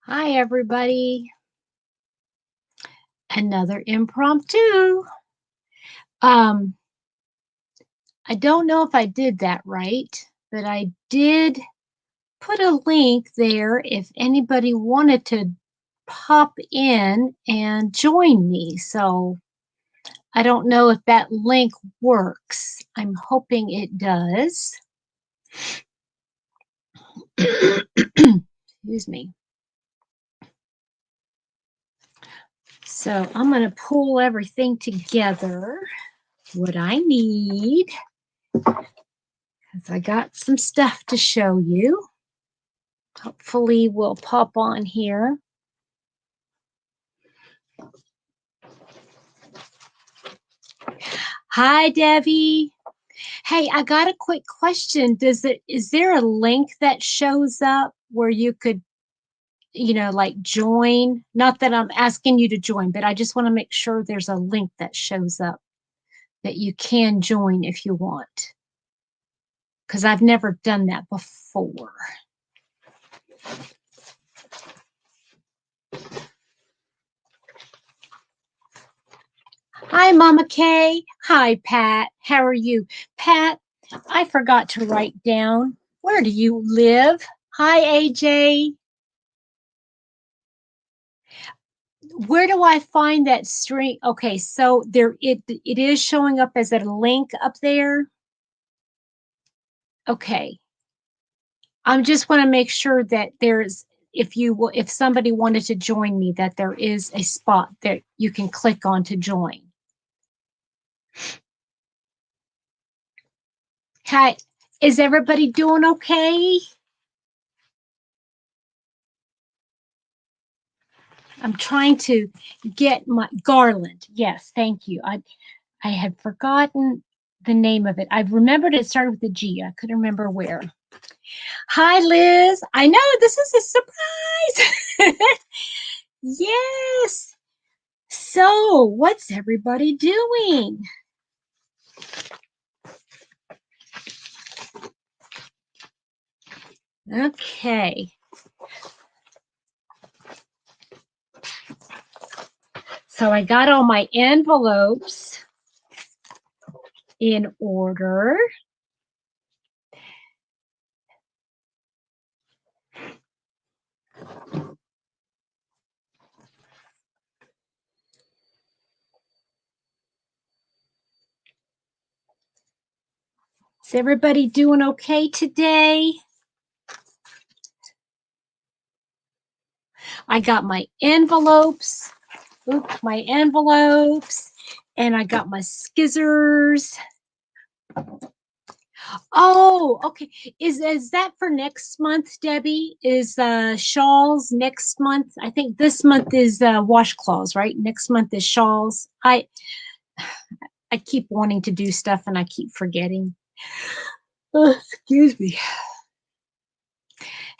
Hi, everybody. Another impromptu. Um, I don't know if I did that right, but I did put a link there if anybody wanted to pop in and join me. So I don't know if that link works. I'm hoping it does. Excuse me. So I'm going to pull everything together, what I need, because I got some stuff to show you. Hopefully we'll pop on here. Hi, Debbie. Hey, I got a quick question. Is there a link that shows up where you could, like join? Not that I'm asking you to join, but I just want to make sure there's a link that shows up that you can join if you want. Because I've never done that before. Hi, Mama Kay. Hi, Pat. How are you? Pat, I forgot to write down. Where do you live? Hi, AJ. Where do I find that string? Okay, so it is showing up as a link up there. Okay. I just want to make sure that there's if somebody wanted to join me, that there is a spot that you can click on to join. Hi, is everybody doing okay? I'm trying to get my garland. Yes, thank you. I had forgotten the name of it. I remembered it started with a G. I couldn't remember where. Hi, Liz. I know this is a surprise. Yes. So, what's everybody doing? Okay. So I got all my envelopes in order. Is everybody doing okay today? I got my envelopes. Oops, my envelopes. And I got my skizzers. Oh, okay. Is that for next month, Debbie? Is shawls next month? I think this month is washcloths, right? Next month is shawls. I keep wanting to do stuff and I keep forgetting. Oh, excuse me.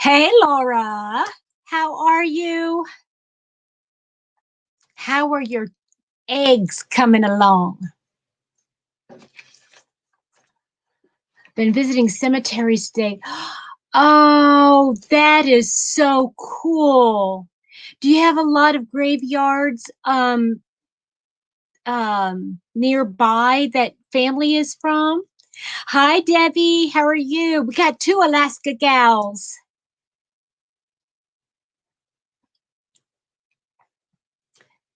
Hey, Laura. How are you? How are your eggs coming along? Been visiting cemeteries today. Oh, that is so cool. Do you have a lot of graveyards nearby that family is from? Hi, Debbie. How are you? We got two Alaska gals.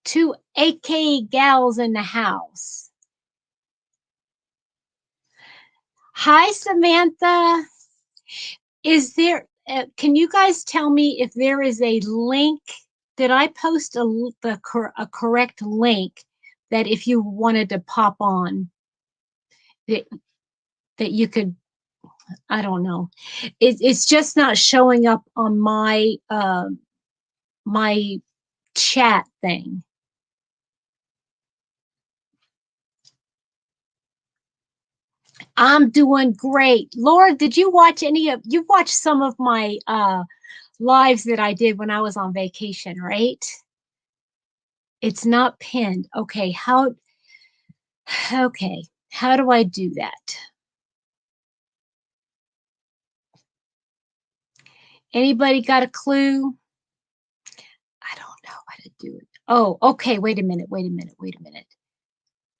Two AK gals in the house. Hi, Samantha. Is there, can you guys tell me if there is a link? Did I post a correct link that if you wanted to pop on, that, that you could, I don't know. It's just not showing up on my chat thing. I'm doing great. Laura, did you watch you watched some of my lives that I did when I was on vacation, right? It's not pinned. Okay, how do I do that? Anybody got a clue? do it. Oh, okay. Wait a minute. Wait a minute. Wait a minute.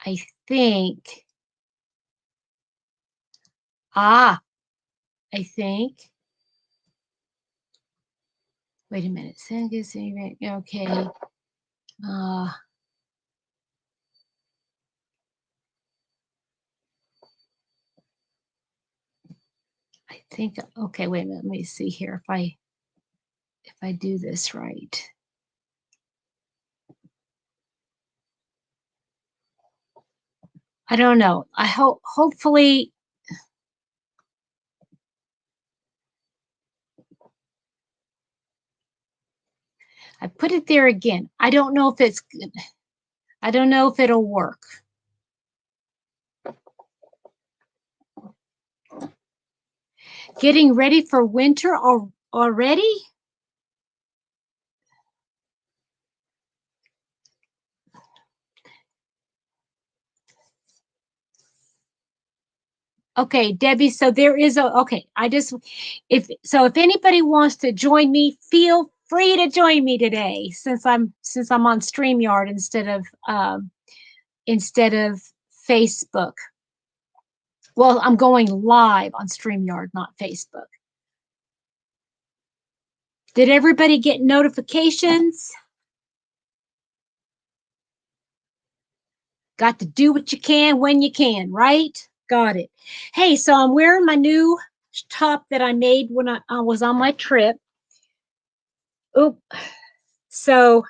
I think. I think. Wait a minute. Okay. I think. Okay. Wait a minute. Let me see here if I do this right. I don't know. I hopefully. I put it there again. I don't know if it's good. I don't know if it'll work. Getting ready for winter already? Okay, Debbie, so there is okay, if anybody wants to join me, feel free to join me today since I'm on StreamYard instead of Facebook. Well, I'm going live on StreamYard, not Facebook. Did everybody get notifications? Got to do what you can when you can, right? Got it. Hey, so I'm wearing my new top that I made when I was on my trip. Oop. So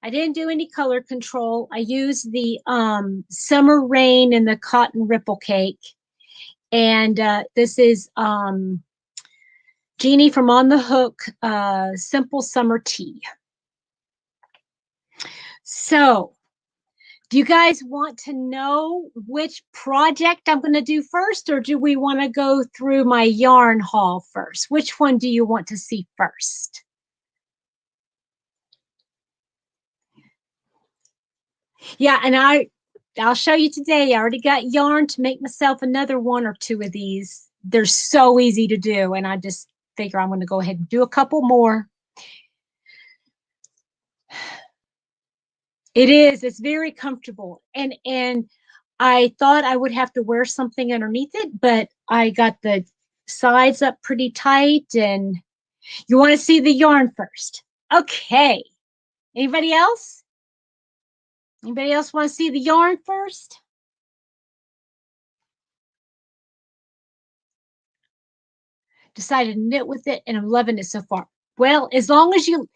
I didn't do any color control. I used the Summer Rain and the Cotton Ripple Cake. And this is Jeannie from On the Hook, Simple Summer Tea. So do you guys want to know which project I'm going to do first, or do we want to go through my yarn haul first? Which one do you want to see first? Yeah, and I'll show you today. I already got yarn to make myself another one or two of these. They're so easy to do, and I just figure I'm going to go ahead and do a couple more. It is. It's very comfortable, and I thought I would have to wear something underneath it, but I got the sides up pretty tight. And you want to see the yarn first? Okay. Anybody else? Anybody else want to see the yarn first? Decided to knit with it, and I'm loving it so far. Well, as long as you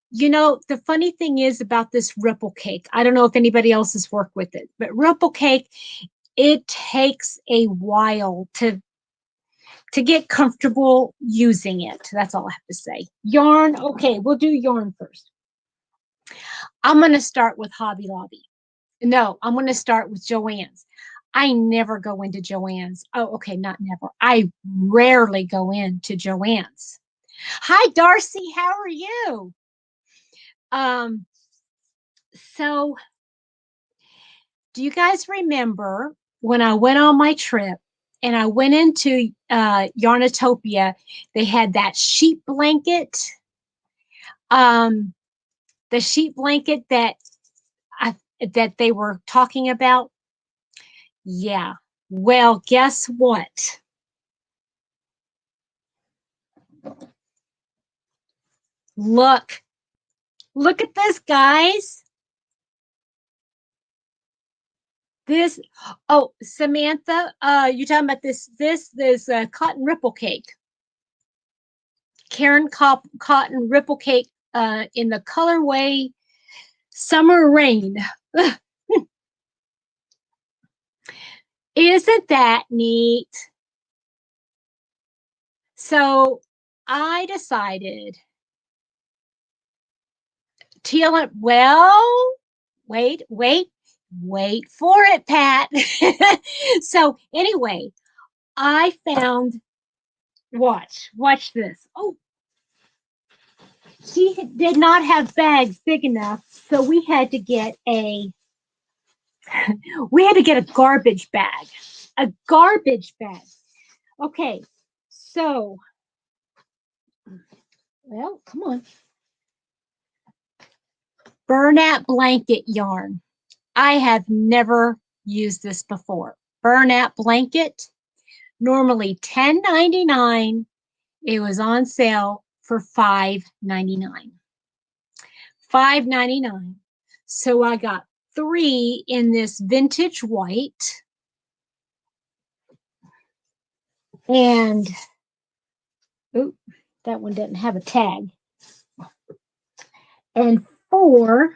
the funny thing is about this ripple cake, I don't know if anybody else has worked with it, but ripple cake, it takes a while to get comfortable using it. That's all I have to say. Yarn, okay, we'll do yarn first. I'm going to start with Hobby Lobby. No, I'm going to start with Joann's. I never go into Joann's. Oh, okay, not never. I rarely go into Joann's. Hi, Darcy. How are you? So do you guys remember when I went on my trip and I went into Yarnatopia? They had that sheet blanket, the sheet blanket that they were talking about. Yeah. Well, guess what? Look at this, guys. This, oh, Samantha, you're talking about this cotton ripple cake. Karen cotton ripple cake in the colorway Summer Rain. Isn't that neat? So I decided well, wait for it, Pat. So anyway, I found, watch this. Oh, she did not have bags big enough, so we had to get a garbage bag. A garbage bag. Okay, so, well, come on. Burnap blanket yarn. I have never used this before. Burnap blanket, normally $10.99. It was on sale for $5.99. $5.99. So I got 3 in this vintage white. And, oh, that one doesn't have a tag. And 4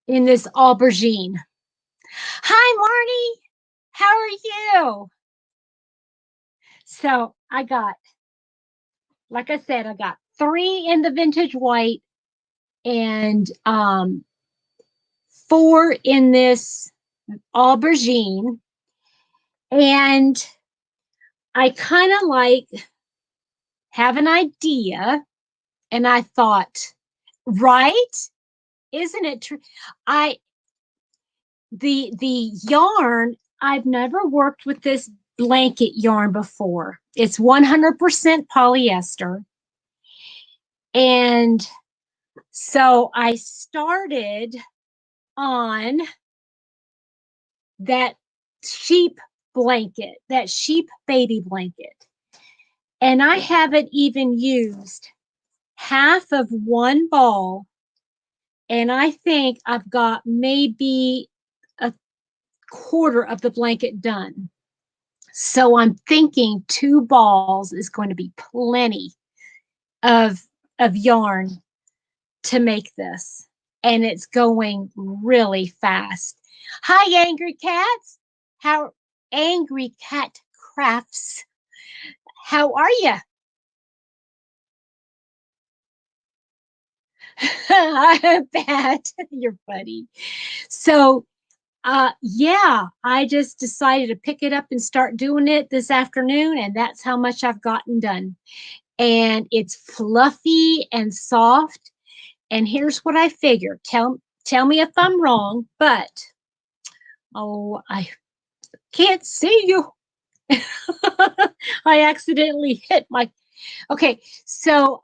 in this aubergine. Hi, Marnie. How are you? So I got, like I said, I got 3 in the vintage white and 4 in this aubergine. And I kind of like have an idea. And I thought, right? Isn't it true? The yarn, I've never worked with this blanket yarn before. It's 100% polyester. And so I started on that sheep blanket, that sheep baby blanket. And I haven't even used half of one ball. And I think I've got maybe a quarter of the blanket done. So I'm thinking 2 balls is going to be plenty of yarn to make this. And it's going really fast. Hi, Angry Cats. How Angry Cat Crafts. How are you? I bet you're funny. So yeah, I just decided to pick it up and start doing it this afternoon, and that's how much I've gotten done. And it's fluffy and soft. And here's what I figure. Tell me if I'm wrong, but oh, I can't see you. I accidentally hit my. Okay, so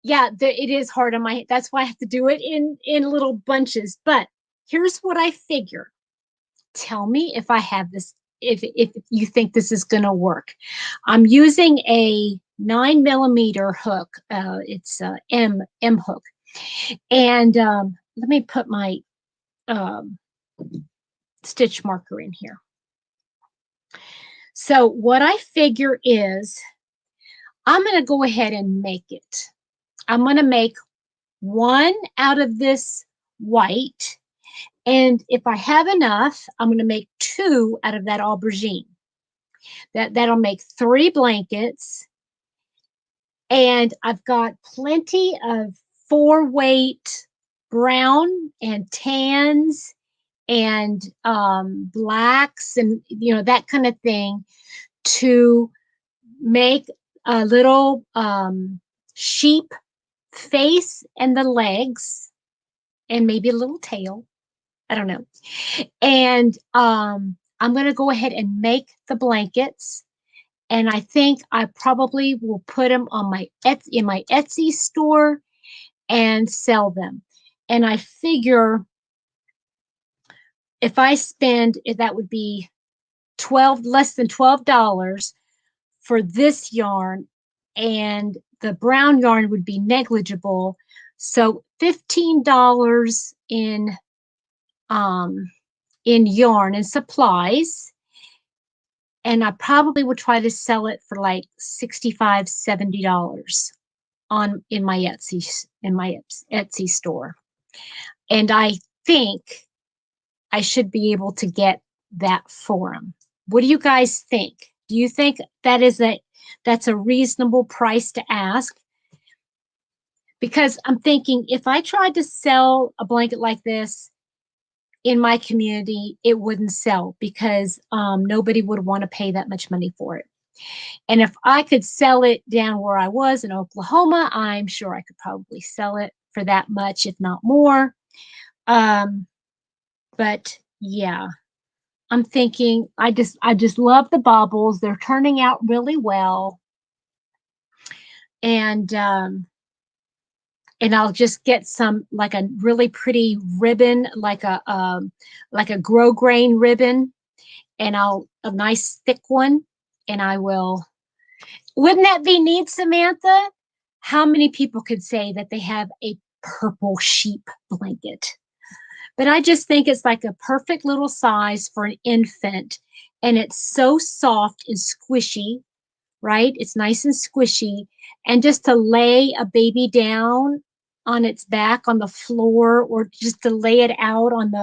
yeah, it is hard on my. That's why I have to do it in little bunches. But here's what I figure. Tell me if I have this, if you think this is going to work. I'm using a 9mm hook. It's a M hook. And let me put my stitch marker in here. So what I figure is I'm going to go ahead and make it. I'm going to make 1 out of this white. And if I have enough, I'm going to make 2 out of that aubergine. That'll make 3 blankets. And I've got plenty of 4-weight brown and tans and blacks and, you know, that kind of thing to make a little sheep face and the legs and maybe a little tail. I don't know. And I'm going to go ahead and make the blankets. And I think I probably will put them on my in my Etsy store and sell them. And I figure if I spend, that would be less than $12 for this yarn, and the brown yarn would be negligible. So $15 in yarn and supplies. And I probably would try to sell it for like $65, $70 in my Etsy store. And I think I should be able to get that for them. What do you guys think? Do you think that's a reasonable price to ask? Because I'm thinking if I tried to sell a blanket like this in my community, it wouldn't sell because nobody would want to pay that much money for it. And if I could sell it down where I was in Oklahoma, I'm sure I could probably sell it for that much, if not more. But yeah, I'm thinking I just love the baubles. They're turning out really well. And and I'll just get some like a really pretty ribbon, like a grow grain ribbon, and I'll a nice thick one, and I will. Wouldn't that be neat, Samantha? How many people could say that they have a purple sheep blanket? But I just think it's like a perfect little size for an infant, and it's so soft and squishy, right? It's nice and squishy. And just to lay a baby down on its back on the floor, or just to lay it out on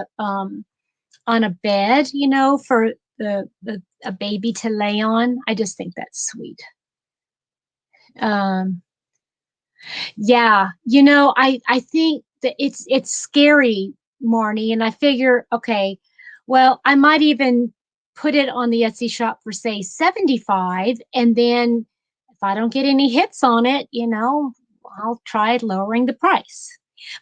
a bed, for a baby to lay on. I just think that's sweet. Um, yeah, I think that it's scary, Marnie, and I figure, okay, well, I might even put it on the Etsy shop for say 75, and then if I don't get any hits on it, I'll try lowering the price.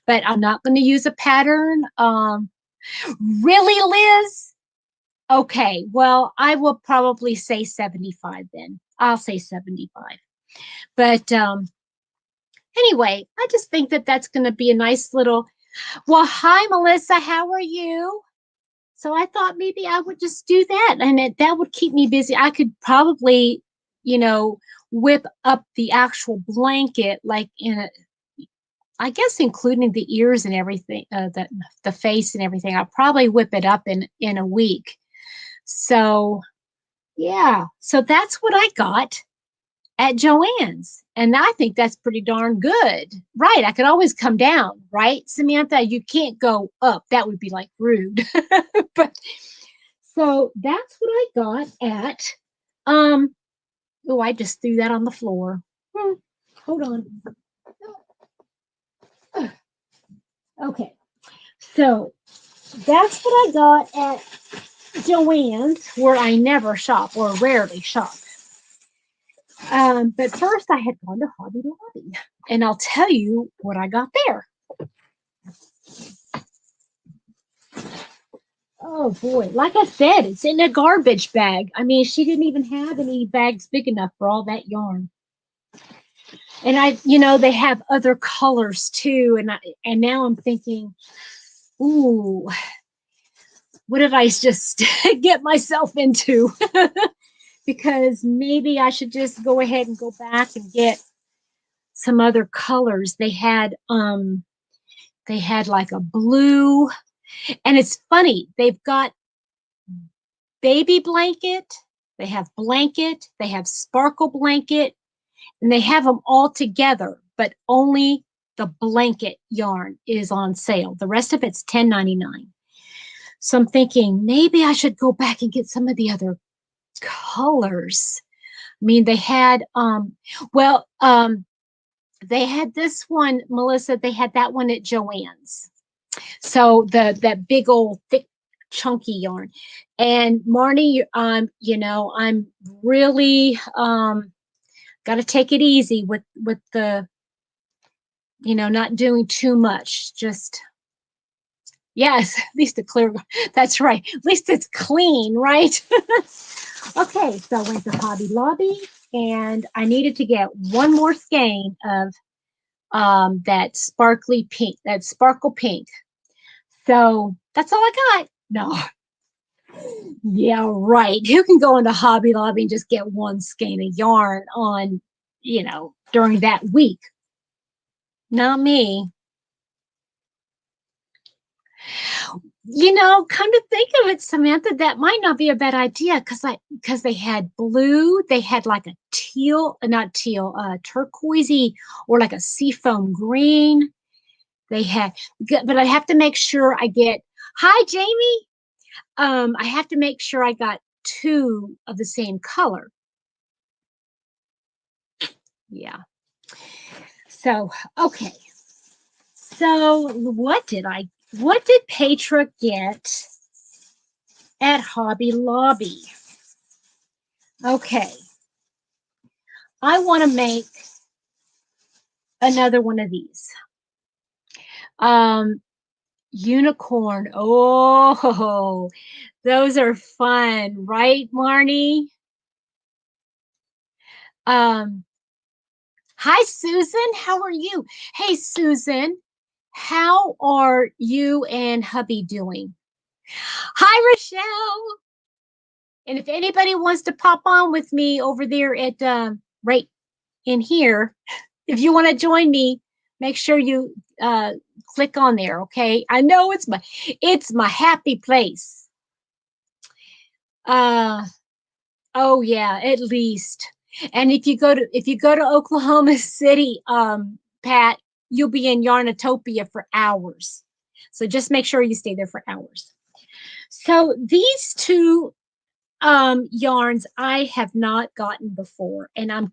But I'm not going to use a pattern. Really, Liz? Okay, well, I will probably say 75 then. I'll say 75. But anyway, I just think that that's going to be a nice little. Well, hi, Melissa. How are you? So I thought maybe I would just do that, and that would keep me busy. I could probably, whip up the actual blanket, like I guess including the ears and everything, the face and everything. I'll probably whip it up in a week. So yeah, so that's what I got at Joann's. And I think that's pretty darn good. Right. I could always come down, right, Samantha? You can't go up. That would be like rude. But so that's what I got at oh, I just threw that on the floor. Hold on. Okay. So that's what I got at Joann's, where I never shop or rarely shop. But first I had gone to Hobby Lobby, and I'll tell you what I got there. Oh boy, like I said, it's in a garbage bag. I mean, she didn't even have any bags big enough for all that yarn. And they have other colors too. And now I'm thinking, ooh, what did I just get myself into? Because maybe I should just go ahead and go back and get some other colors. They had like a blue, and it's funny, they've got baby blanket, they have blanket, they have sparkle blanket, and they have them all together, but only the blanket yarn is on sale. The rest of it's $10.99. So I'm thinking maybe I should go back and get some of the other colors. I mean, they had they had this one, Melissa, they had that one at Joann's. So that big old thick chunky yarn. And Marnie, I'm really got to take it easy with the not doing too much. Just yes, at least a clear. That's right. At least it's clean, right? Okay, so I went to Hobby Lobby, and I needed to get one more skein of that sparkly pink, that sparkle pink. So that's all I got. No. Yeah, right. Who can go into Hobby Lobby and just get one skein of yarn on, during that week? Not me. Come to think of it, Samantha, that might not be a bad idea, because they had blue, they had like a teal, not teal, turquoisey, or like a seafoam green. They had, but I have to make sure I get. Hi, Jamie. I have to make sure I got two of the same color. Yeah. So okay. So what did Petra get at Hobby Lobby? Okay. I want to make another one of these. Unicorn. Oh, those are fun, right, Marnie? Hi, Hi, Susan. How are you? Hey, Susan, how are you and hubby doing? Hi, Rochelle. And if anybody wants to pop on with me over there at right in here, if you want to join me, make sure you click on there. Okay. I know it's my happy place. Uh, oh yeah, at least. And if you go to Oklahoma City, Pat, you'll be in Yarnatopia for hours. So just make sure you stay there for hours. So these two yarns I have not gotten before, and I'm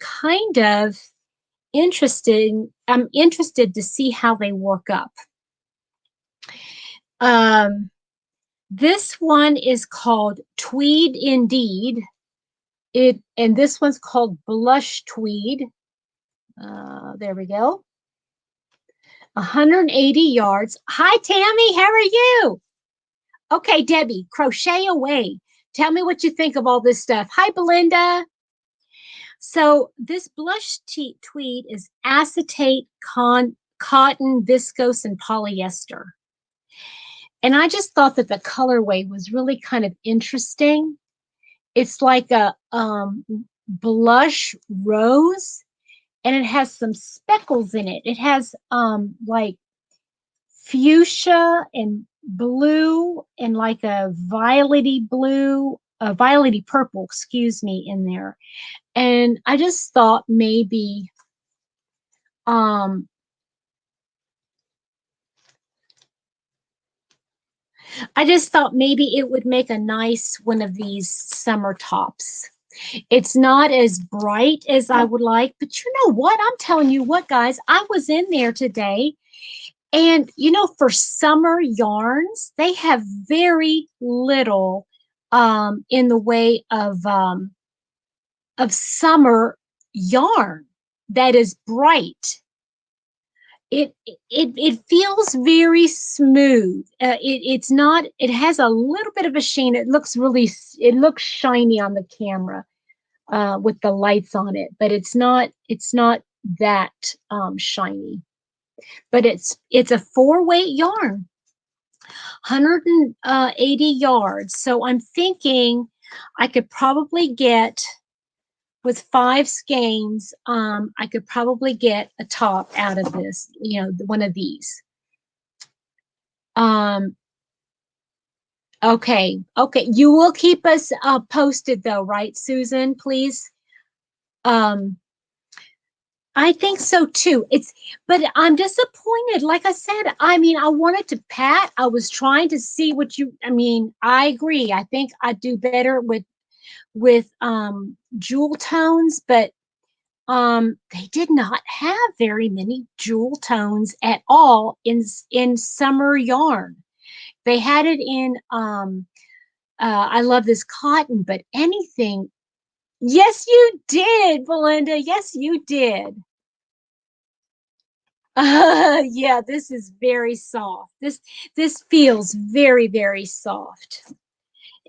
interested to see how they work up. Um, this one is called Tweed Indeed. And this one's called Blush Tweed. There we go. 180 yards. Hi, Tammy. How are you? Okay, Debbie, crochet away. Tell me what you think of all this stuff. Hi, Belinda. So this blush tweed is acetate, cotton, viscose, and polyester. And I just thought that the colorway was really kind of interesting. It's like a blush rose, and it has some speckles in it. It has like fuchsia and blue and like a violety blue, a violety purple, excuse me, in there. And I just thought maybe um it would make a nice one of these summer tops. It's not as bright as I would like, but you know what? I'm telling you what, guys, I was in there today, and for summer yarns, they have very little in the way of summer yarn that is bright. It feels very smooth. It's not. It has a little bit of a sheen. It looks shiny on the camera with the lights on it, but it's not. It's not that shiny. But it's a 4-weight yarn, 180 yards. So I'm thinking I could probably get, with 5 skeins, I could probably get a top out of this, one of these. Okay. You will keep us posted though, right, Susan, please? I think so too. But I'm disappointed. Like I said, I wanted to pat. I was trying to see I agree. I think I do better with jewel tones, but they did not have very many jewel tones at all in summer yarn. They had it in I love this cotton, but anything. Yes, you did, Belinda. Yes, you did. Yeah, this is very soft. This feels very, very soft.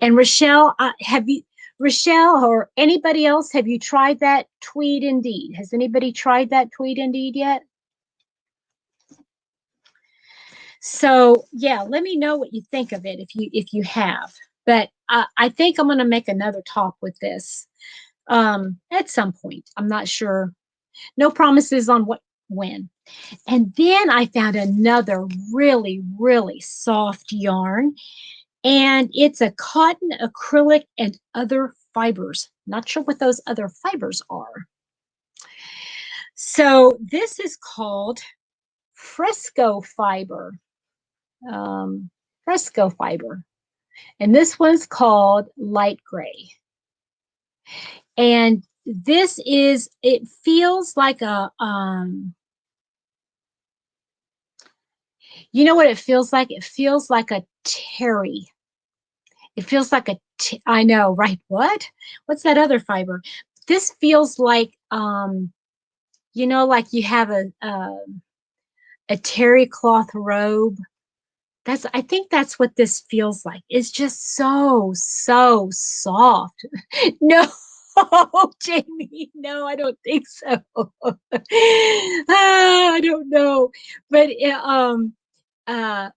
And Rochelle, Rochelle or anybody else, have you tried that Tweed Indeed? Has anybody tried that Tweed Indeed yet? So yeah, let me know what you think of it if you have. But I think I'm going to make another top with this at some point. I'm not sure. No promises on when. And then I found another really, really soft yarn, and it's a cotton, acrylic, and other fibers. Not sure what those other fibers are. So this is called Fresco Fiber. Fresco Fiber. And this one's called light gray. And it feels like a, you know what it feels like? It feels like a terry. It feels like I know, right? What's that other fiber? This feels like, like you have a terry cloth robe. I think that's what this feels like. It's just so, so soft. No, Oh, Jamie, no, I don't think so. I don't know, but uh,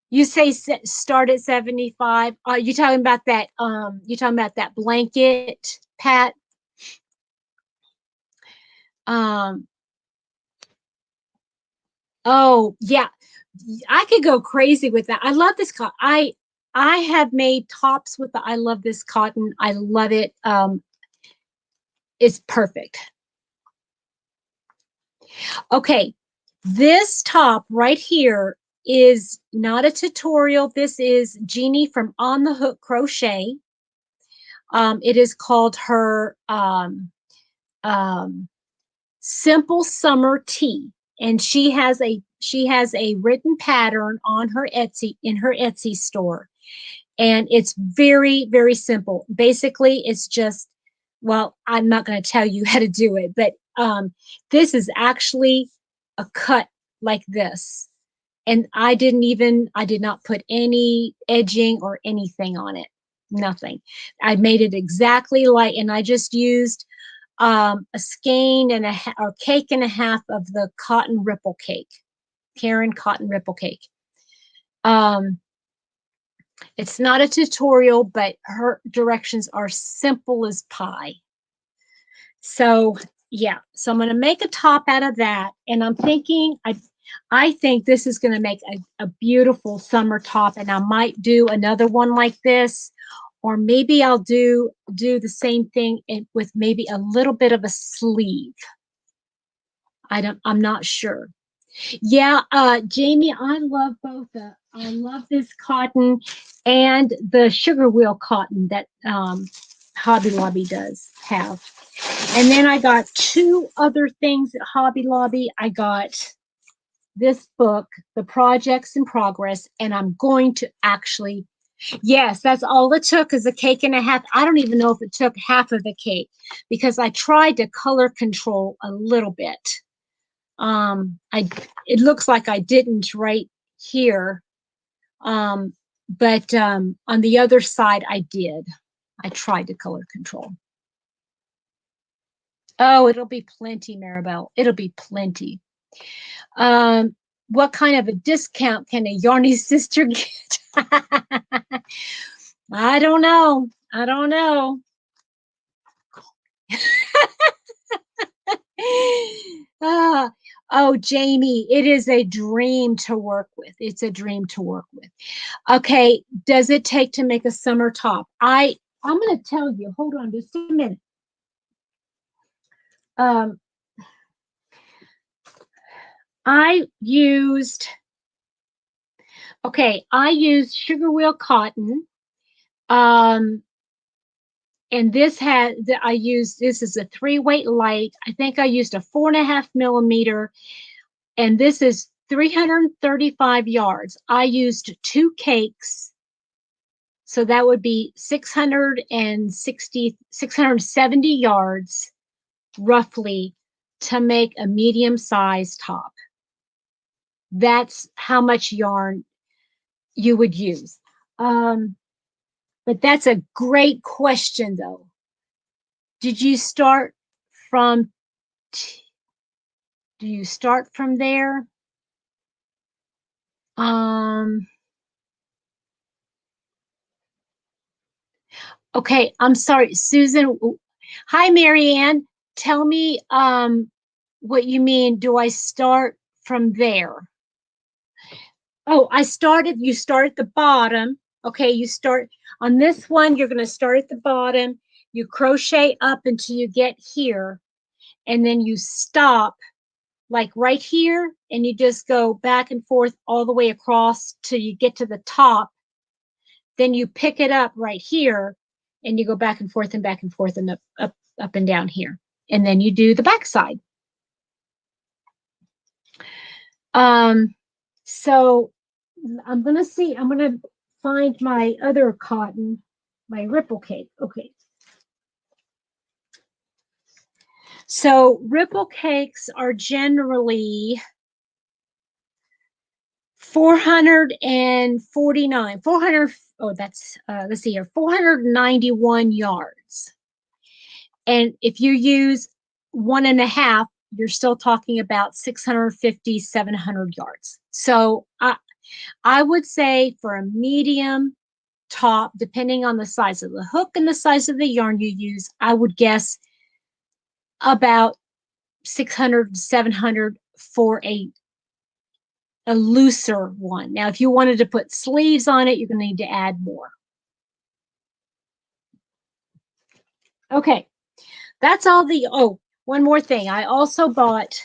you say start at 75. You talking about that? You talking about that blanket, Pat? Um, oh yeah, I could go crazy with that. I love this cotton. I have made tops with the I love this cotton. I love it. It's perfect. Okay, this top right here is not a tutorial. This is Jeannie from On the Hook Crochet. It is called her um, Simple Summer Tee, and she has a written pattern on her Etsy in her Etsy store, and it's very very simple. Basically, it's just, well, I'm not going to tell you how to do it, but this is actually a cut like this, and I did not put any edging or anything on it, nothing. I made it exactly like, and I just used a skein and a cake and a half of the cotton ripple cake, Karen cotton ripple cake. Um, it's not a tutorial, but her directions are simple as pie. So yeah, so I'm going to make a top out of that, and I'm thinking I think this is going to make a beautiful summer top, and I might do another one like this, or maybe I'll do the same thing with maybe a little bit of a sleeve. I'm not sure. Yeah, Jamie, I love both. I love this cotton and the sugar wheel cotton that Hobby Lobby does have. And then I got two other things at Hobby Lobby. I got this book, The Projects in Progress, and I'm going to actually, yes, that's all it took is a cake and a half. I don't even know if it took half of the cake because I tried to color control a little bit. It looks like I didn't right here, but on the other side I did. I tried to color control. Oh, it'll be plenty, Maribel. It'll be plenty. What kind of a discount can a Yarny sister get? I don't know. I don't know. Ah, oh, Jamie, it is a dream to work with. It's a dream to work with. Okay, does it take to make a summer top? I'm going to tell you. Hold on just a minute. Um, I used sugar wheel cotton. Um, and this is a 3-weight light. I think I used a 4.5 millimeter, and this is 335 yards. I used 2 cakes, so that would be 670 yards roughly to make a medium-sized top. That's how much yarn you would use. But that's a great question, though. Did you start from? Do you start from there? Okay, I'm sorry, Susan. Hi, Marianne. Tell me what you mean. Do I start from there? Oh, you start at the bottom. Okay, you start on this one, you're going to start at the bottom. You crochet up until you get here, and then you stop like right here, and you just go back and forth all the way across till you get to the top. Then you pick it up right here, and you go back and forth and up and down here. And then you do the back side. So I'm going to find my other cotton, my ripple cake. Okay. So ripple cakes are generally 449, 400, oh, that's, let's see here, 491 yards. And if you use 1.5, you're still talking about 650, 700 yards. So I would say for a medium top, depending on the size of the hook and the size of the yarn you use, I would guess about 600, 700 for a looser one. Now, if you wanted to put sleeves on it, you're going to need to add more. Okay, that's all the, oh, one more thing. I also bought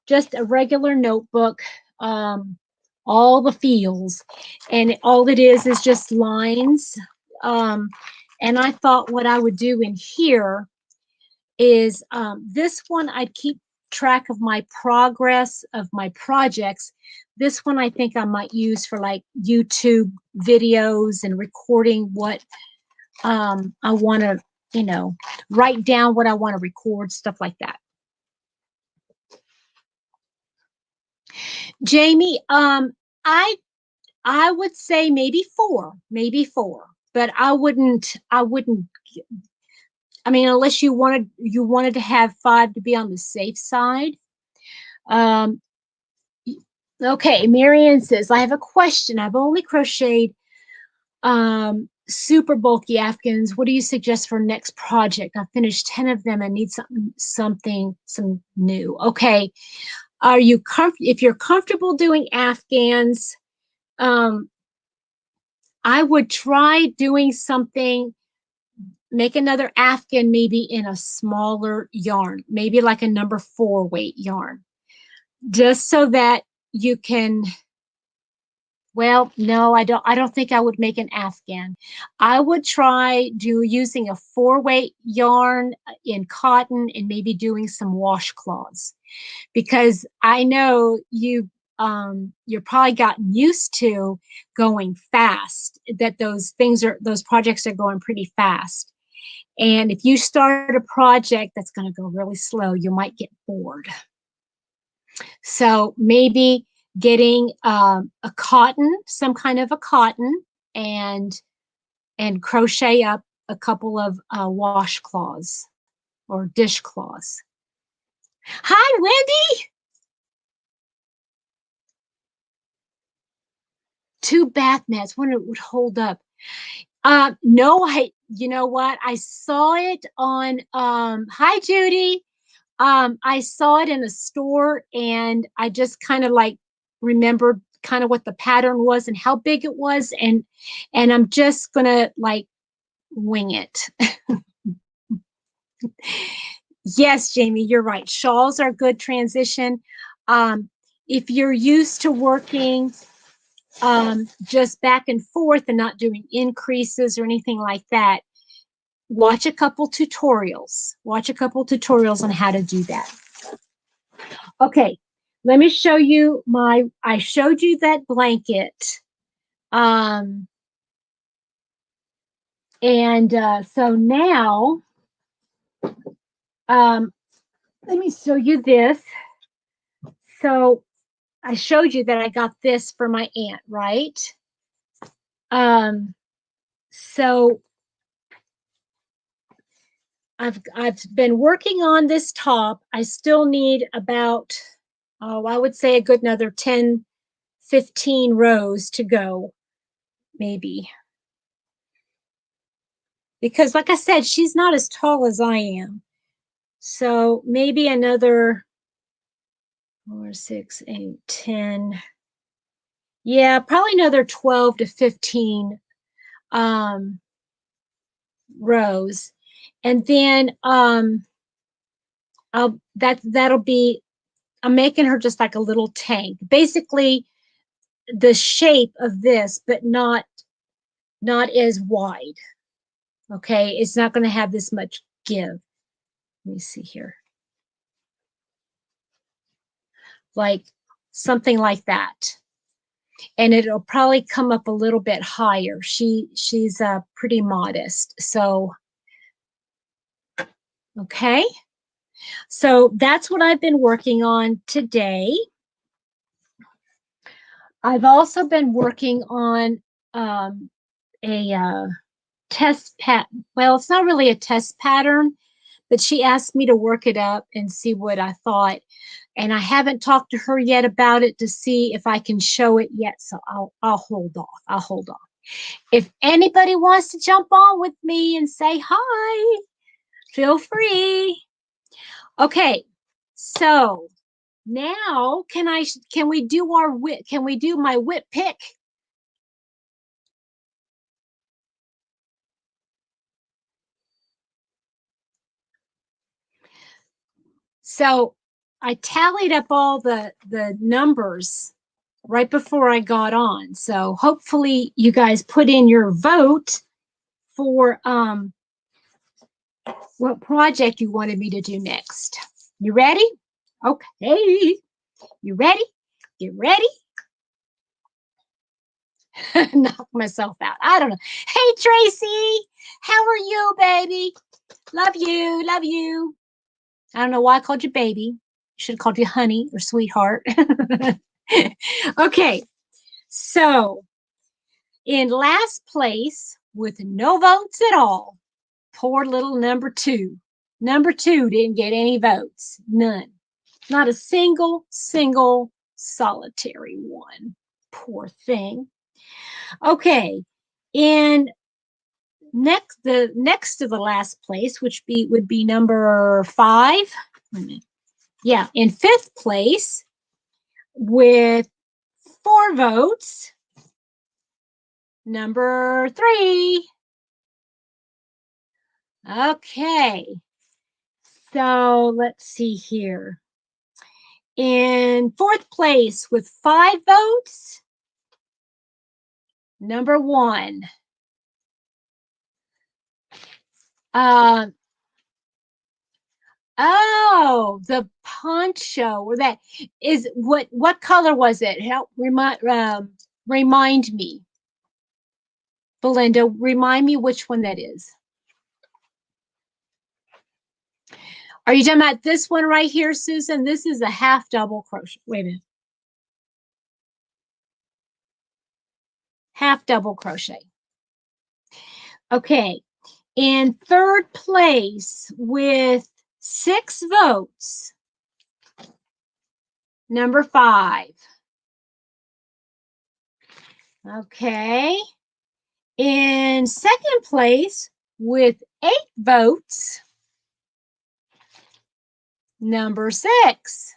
just a regular notebook, all the feels, and all it is just lines. And I thought what I would do in here is this one, I'd keep track of my progress of my projects. This one I think I might use for like YouTube videos and recording what I want to, you know, write down what I want to record, stuff like that. Jamie, I would say maybe four, but I wouldn't, I mean, unless you wanted to have 5 to be on the safe side. Okay, Marianne says, I have a question. I've only crocheted super bulky Afghans. What do you suggest for next project? I've finished 10 of them and need some new. Okay. Are you if you're comfortable doing Afghans, I would try doing something, make another Afghan maybe in a smaller yarn, maybe like a number 4 weight yarn, just so that you can, well, no, I don't think I would make an Afghan. I would try using a 4 weight yarn in cotton and maybe doing some washcloths, because I know you're probably gotten used to going fast, that those projects are going pretty fast. And if you start a project that's going to go really slow, you might get bored. So maybe getting a cotton, some kind of a cotton, and crochet up a couple of washcloths or dishcloths. Hi, Wendy. 2 bath mats. Wonder it would hold up. No, you know what? I saw it on, hi, Judy. I saw it in a store and I just kind of like remembered kind of what the pattern was and how big it was. And I'm just going to like wing it. Yes, Jamie, you're right. Shawls are a good transition. If you're used to working just back and forth and not doing increases or anything like that, watch a couple tutorials. Watch a couple tutorials on how to do that. Okay, let me show you I showed you that blanket. So now, let me show you this. So I showed you that I got this for my aunt, right? So I've been working on this top. I still need about, I would say a good another 10, 15 rows to go, maybe. Because like I said, she's not as tall as I am. So maybe another 4, 6, 8, 10. Yeah, probably another 12 to 15 rows. And then that'll be, I'm making her just like a little tank. Basically the shape of this, but not as wide. Okay, it's not going to have this much give. Let me see here. Like something like that. And it'll probably come up a little bit higher. She's pretty modest. So, okay. So that's what I've been working on today. I've also been working on a test well, it's not really a test pattern, but she asked me to work it up and see what I thought. And I haven't talked to her yet about it to see if I can show it yet. So I'll hold off. I'll hold off. If anybody wants to jump on with me and say hi, feel free. Okay, so now can we do our WIP? Can we do my WIP pick? So I tallied up all the numbers right before I got on. So hopefully you guys put in your vote for what project you wanted me to do next. You ready? Okay. You ready? Get ready. Knock myself out. I don't know. Hey, Tracy. How are you, baby? Love you. Love you. I don't know why I called you baby. Should have called you honey or sweetheart. Okay. So, in last place with no votes at all, poor little number 2. Number 2 didn't get any votes. None. Not a single solitary one. Poor thing. Okay. And next to the last place, which would be number 5. Wait a minute. Yeah, in 5th place with 4 votes, number 3. Okay. So let's see here. In 4th place with 5 votes, number 1. Oh, the poncho, or that is what color was it? Help remind me. Belinda, remind me which one that is. Are you talking about this one right here, Susan? This is a half double crochet. Wait a minute. Half double crochet. Okay. In 3rd place with 6 votes, number 5. Okay. In 2nd place with 8 votes, number 6.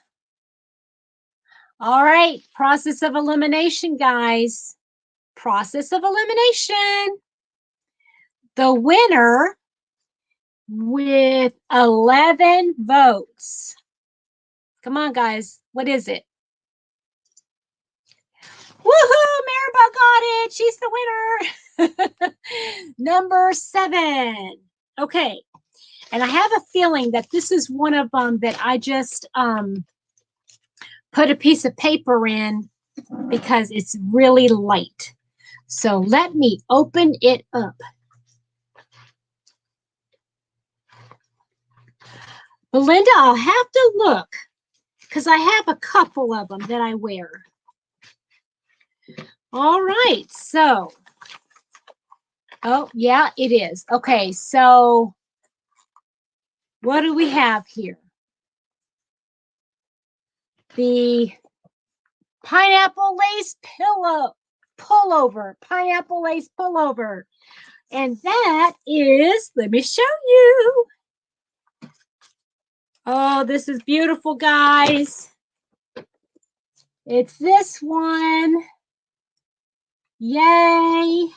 All right, process of elimination, guys. Process of elimination. The winner with 11 votes. Come on, guys. What is it? Woohoo! Maribel got it. She's the winner. Number 7. Okay. And I have a feeling that this is one of them that I just put a piece of paper in because it's really light. So let me open it up. Belinda, I'll have to look because I have a couple of them that I wear. All right, so, oh, yeah, it is. Okay, so what do we have here? The pineapple lace pullover, pineapple lace pullover. And that is, let me show you. Oh, this is beautiful, guys. It's this one. Yay.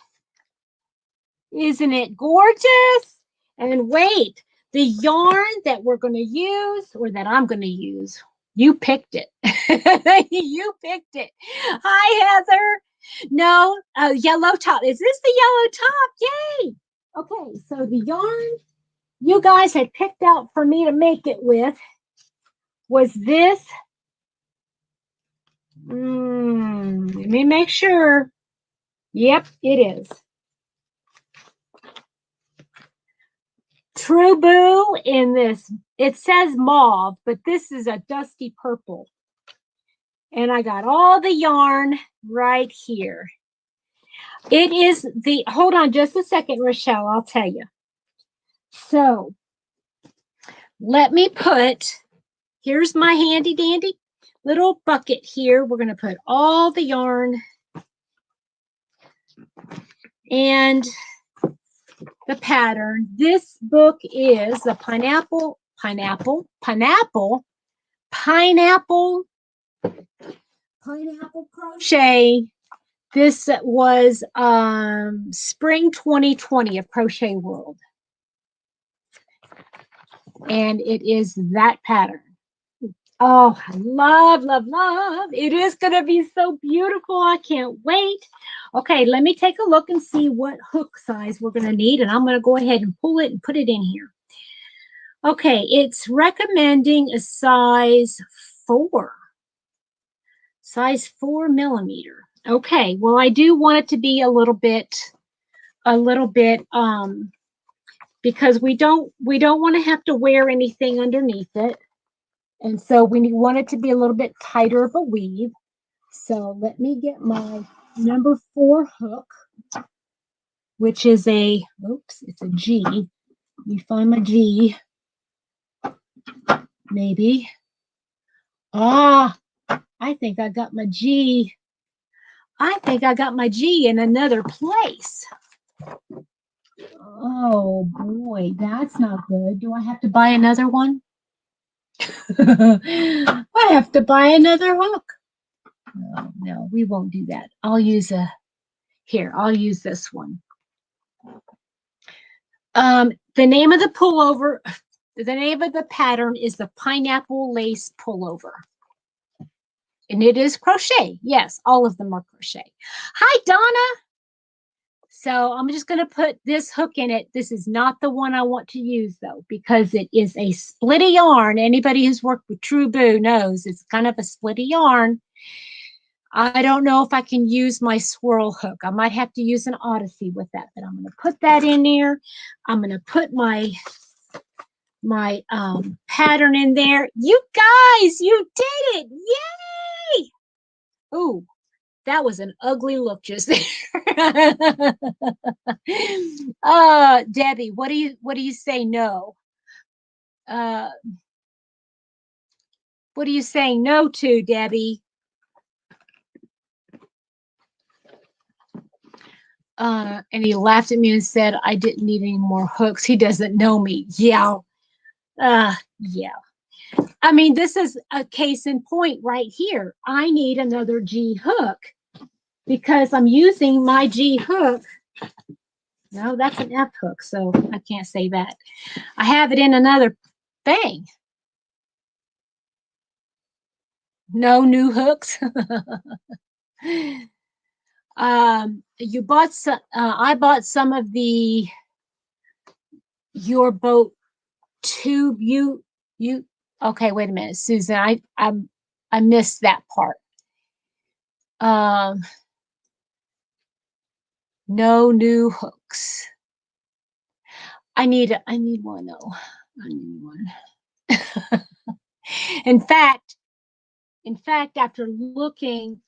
Isn't it gorgeous? And wait, the yarn that we're going to use, or that I'm going to use, you picked it. You picked it. Hi, Heather. No, yellow top. Is this the yellow top? Yay. Okay, so the yarn you guys had picked out for me to make it with was this. Let me make sure. Yep, it is. True Boo in this. It says mauve, but this is a dusty purple. And I got all the yarn right here. It is the, hold on just a second, Rochelle, I'll tell you. So let me put, here's my handy dandy little bucket here. We're going to put all the yarn and the pattern. This book is the pineapple crochet. This was spring 2020 of Crochet World. And it is that pattern. Oh, I love, love, love. It is going to be so beautiful. I can't wait. Okay, let me take a look and see what hook size we're going to need. And I'm going to go ahead and pull it and put it in here. Okay, it's recommending a size 4. Size 4 millimeter. Okay, well, I do want it to be a little bit, because we don't want to have to wear anything underneath it. And so we want it to be a little bit tighter of a weave. So let me get my number 4 hook, which is a, oops, it's a G. Let me find my G. Maybe. Ah, I think I got my G. I think I got my G in another place. Oh boy, that's not good. Do I have to buy another one? I have to buy another hook. Oh, no, we won't do that. I'll use I'll use this one. The name of the pullover, the name of the pattern is the Pineapple Lace Pullover. And it is crochet. Yes, all of them are crochet. Hi, Donna. So I'm just going to put this hook in it. This is not the one I want to use, though, because it is a splitty yarn. Anybody who's worked with True Boo knows it's kind of a splitty yarn. I don't know if I can use my swirl hook. I might have to use an Odyssey with that, but I'm going to put that in there. I'm going to put my pattern in there. You guys, you did it. Yay! Ooh, that was an ugly look just there. Debbie, what do you say no? What are you saying no to, Debbie? And he laughed at me and said, I didn't need any more hooks. He doesn't know me. Yeah. Yeah. I mean, this is a case in point right here. I need another G hook because I'm using my G hook. No, that's an F hook, so I can't say that. I have it in another thing. No new hooks. You bought some. I bought some of the Your Boat tube. You. Okay, wait a minute, Susan. I missed that part. No new hooks. I need one though. I need one. In fact, after looking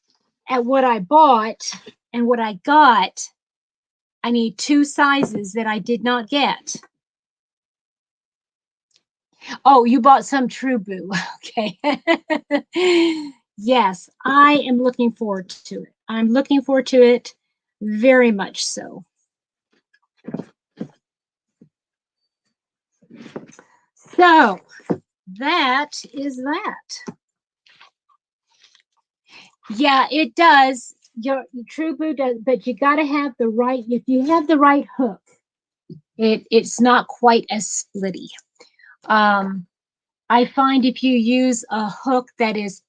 at what I bought and what I got, I need 2 sizes that I did not get. Oh, you bought some True Boo. Okay. Yes, I am looking forward to it. I'm looking forward to it very much so. So that is that. Yeah, it does. Your True Boo does, but you got to have the right, if you have the right hook, it's not quite as splitty. I find if you use a hook that is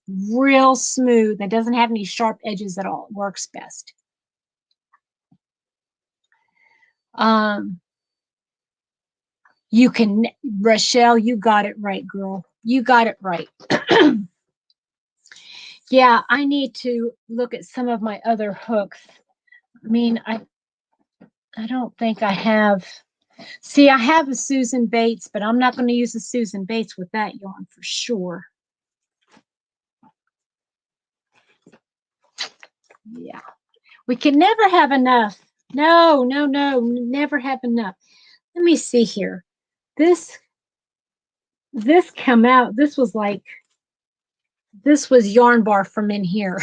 real smooth, that doesn't have any sharp edges at all, it works best. You can, Rochelle, you got it right, girl. You got it right. Yeah, I need to look at some of my other hooks. I mean, I don't think I have. See, I have a Susan Bates, but I'm not going to use a Susan Bates with that yarn for sure. Yeah. We can never have enough. No, no, no, never have enough. Let me see here. This come out. This was yarn bar from in here.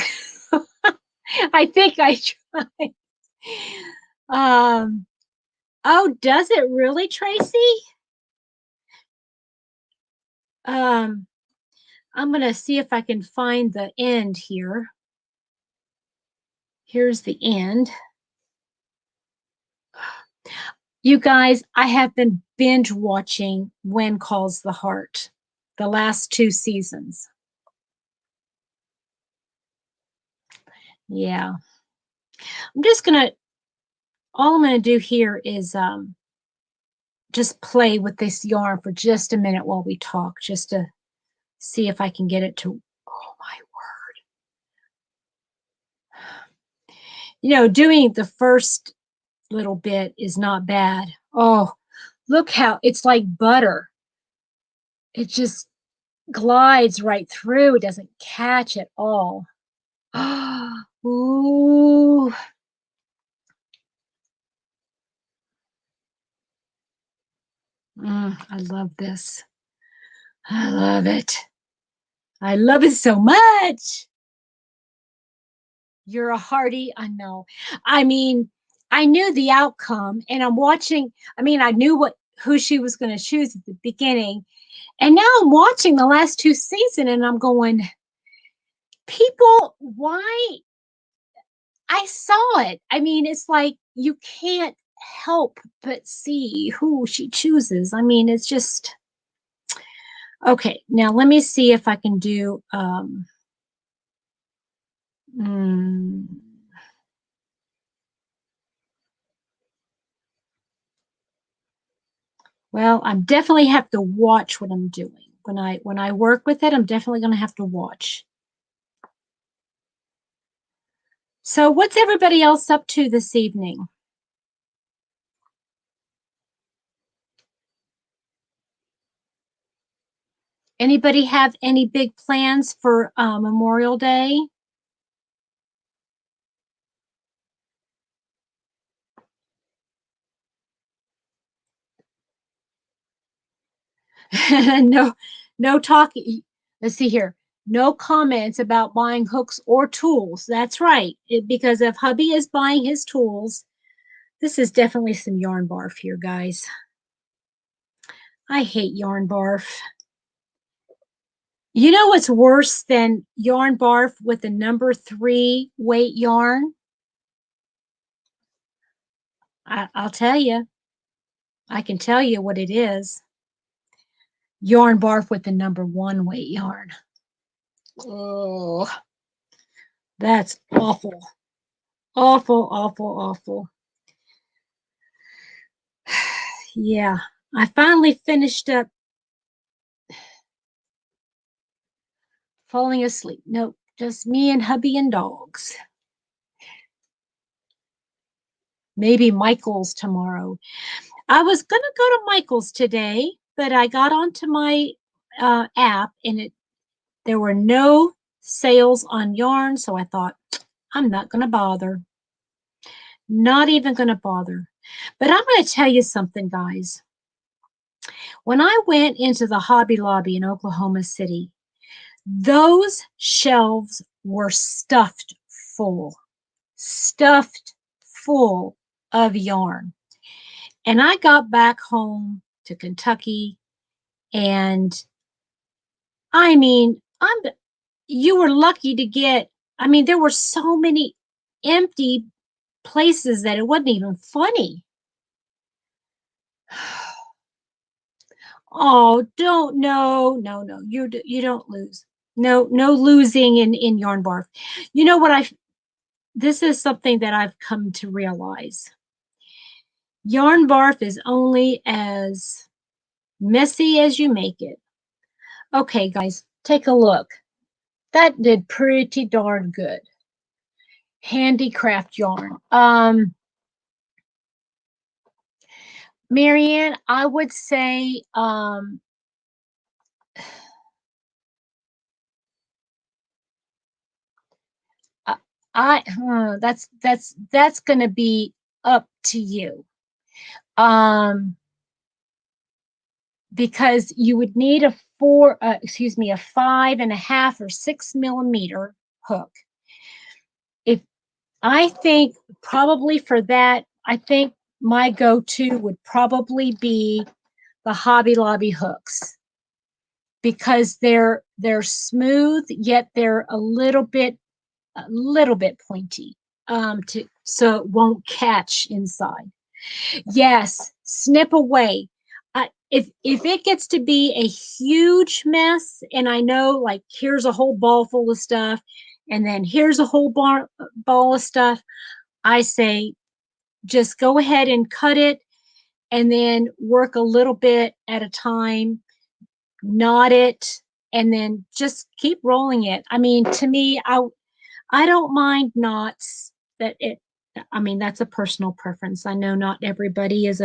I think I tried. Oh, does it really, Tracy? I'm gonna see if I can find the end here. Here's the end. You guys, I have been binge watching When Calls the Heart, the last 2 seasons. Yeah. All I'm gonna do here is just play with this yarn for just a minute while we talk, just to see if I can get it to, oh my word. You know, doing the first little bit is not bad. Oh, look how it's like butter. It just glides right through. It doesn't catch at all. Ooh. I love this. I love it. I love it so much. You're a hearty, I know. I mean, I knew the outcome, and I'm watching. I mean, I knew who she was going to choose at the beginning, and now I'm watching the last 2 seasons, and I'm going, people, why? I saw it. I mean, it's like you can't help but see who she chooses. I mean, it's just okay. Now let me see if I can do. Mm, well, I'm definitely have to watch what I'm doing when I work with it. I'm definitely going to have to watch. So, what's everybody else up to this evening? Anybody have any big plans for Memorial Day? No, no talking. Let's see here. No comments about buying hooks or tools. That's right. Because if hubby is buying his tools, this is definitely some yarn barf here, guys. I hate yarn barf. You know what's worse than yarn barf with a number 3 weight yarn? I'll tell you. I can tell you what it is. Yarn barf with the number 1 weight yarn. Oh, that's awful. Awful, awful, awful. Yeah, I finally finished up falling asleep. Nope, just me and hubby and dogs. Maybe Michael's tomorrow. I was going to go to Michael's today, but I got onto my app and there were no sales on yarn, so I thought, I'm not going to bother. Not even going to bother. But I'm going to tell you something, guys. When I went into the Hobby Lobby in Oklahoma City, those shelves were stuffed full of yarn. And I got back home to Kentucky, and I mean, you were lucky to get, I mean, there were so many empty places that it wasn't even funny. Oh, no. You don't lose. No losing in yarn barf. You know what this is something that I've come to realize. Yarn barf is only as messy as you make it. Okay, guys, take a look. That did pretty darn good. Handicraft yarn. Marianne, I would say That's going to be up to you. Um, because you would need a 5.5 or 6 millimeter hook. If I think probably for that, I think my go-to would probably be the Hobby Lobby hooks because they're smooth yet they're a little bit pointy so it won't catch inside. Yes, snip away. If it gets to be a huge mess, and I know like here's a whole ball full of stuff, and then here's a whole ball of stuff, I say just go ahead and cut it, and then work a little bit at a time, knot it, and then just keep rolling it. I mean, to me, I don't mind knots. I mean, that's a personal preference. I know not everybody is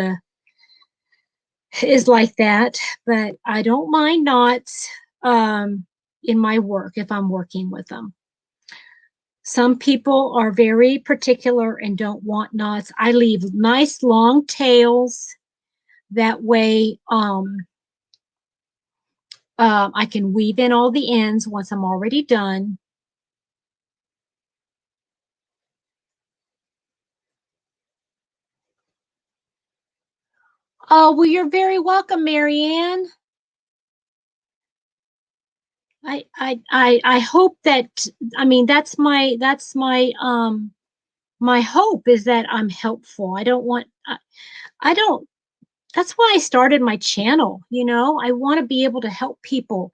like that, but I don't mind knots in my work if I'm working with them. Some people are very particular and don't want knots. I leave nice long tails. That way, I can weave in all the ends once I'm already done. Oh, well, you're very welcome, Marianne. I hope that, I mean, my hope is that I'm helpful. I don't, that's why I started my channel. You know, I want to be able to help people.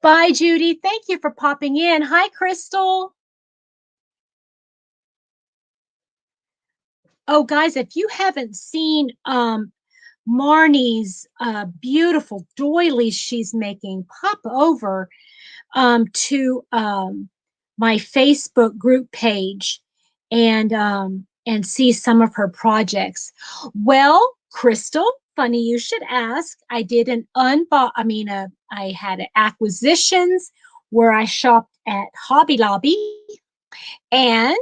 Bye, Judy. Thank you for popping in. Hi, Crystal. Oh, guys, if you haven't seen Marnie's beautiful doilies she's making, pop over to my Facebook group page and see some of her projects. Well, Crystal, funny you should ask. I did I had acquisitions where I shopped at Hobby Lobby, and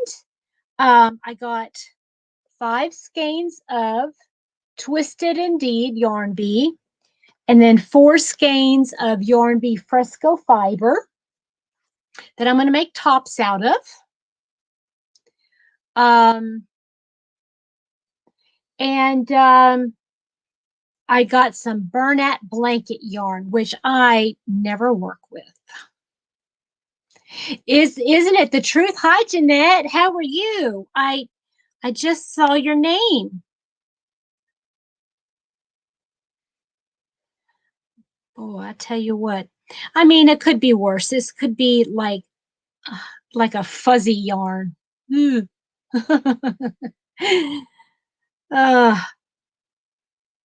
I got 5 skeins of Twisted Indeed Yarn Bee, and then 4 skeins of Yarn Bee Fresco Fiber that I'm going to make tops out of. I got some Bernat blanket yarn, which I never work with. Isn't it the truth? Hi, Jeanette. How are you? I just saw your name. Oh, I tell you what. I mean, it could be worse. This could be like a fuzzy yarn. uh,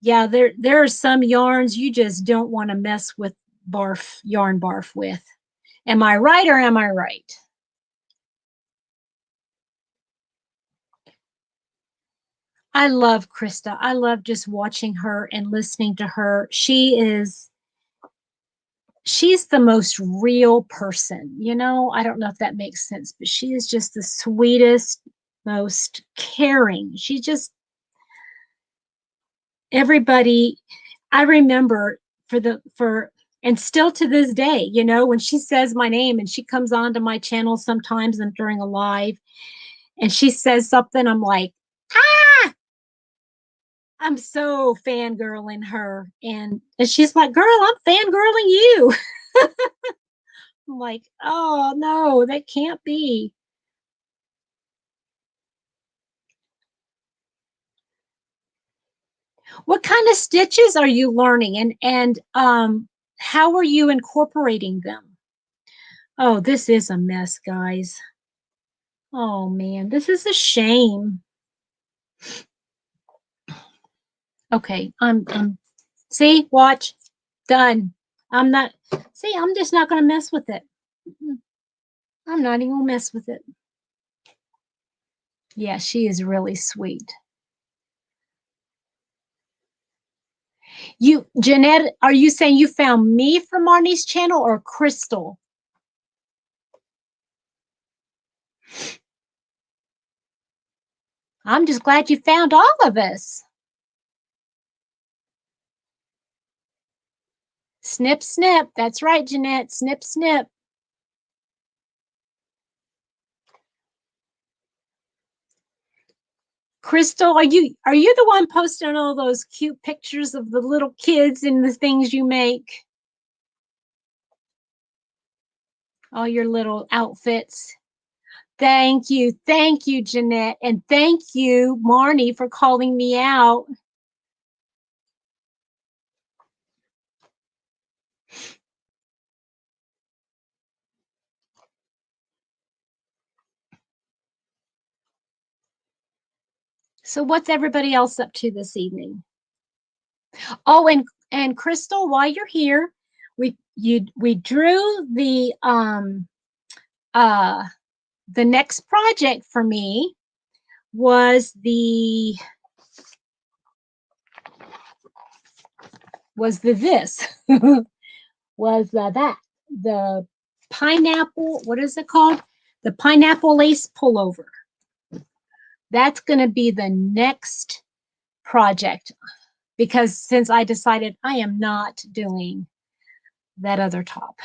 yeah, there are some yarns you just don't want to mess with yarn barf with. Am I right or am I right? I love Krista. I love just watching her and listening to her. She's the most real person. You know, I don't know if that makes sense, but she is just the sweetest, most caring. She just everybody. I remember and still to this day, you know, when she says my name and she comes onto my channel sometimes and during a live and she says something, I'm like, ah, I'm so fangirling her. And she's like, girl, I'm fangirling you. I'm like, oh no, that can't be. What kind of stitches are you learning and how are you incorporating them? Oh, this is a mess, guys. Oh man, this is a shame. Okay, I'm see, watch, done. I'm just not gonna mess with it. I'm not even gonna mess with it. Yeah, she is really sweet. Jeanette, are you saying you found me from Marnie's channel or Crystal? I'm just glad you found all of us. Snip, snip. That's right, Jeanette. Snip, snip. Crystal, are you the one posting all those cute pictures of the little kids and the things you make? All your little outfits. Thank you, Jeanette, and thank you, Marnie, for calling me out. So what's everybody else up to this evening? Oh, and Crystal, while you're here, we drew the next project for me was this was the pineapple, what is it called? The pineapple lace pullover. That's going to be the next project, because since I decided I am not doing that other top.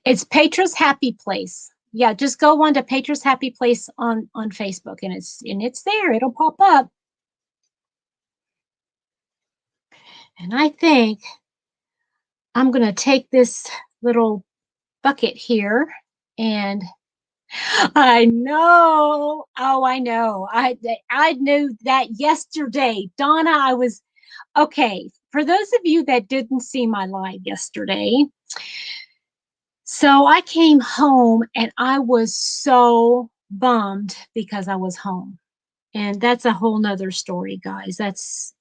It's Petra's Happy Place. Yeah, just go on to Petra's Happy Place on Facebook, and it's there. It'll pop up. And I think I'm going to take this little bucket here, and I know. Oh, I know. I knew that yesterday. Donna, I was okay. For those of you that didn't see my live yesterday, so I came home and I was so bummed because I was home. And that's a whole nother story, guys. That's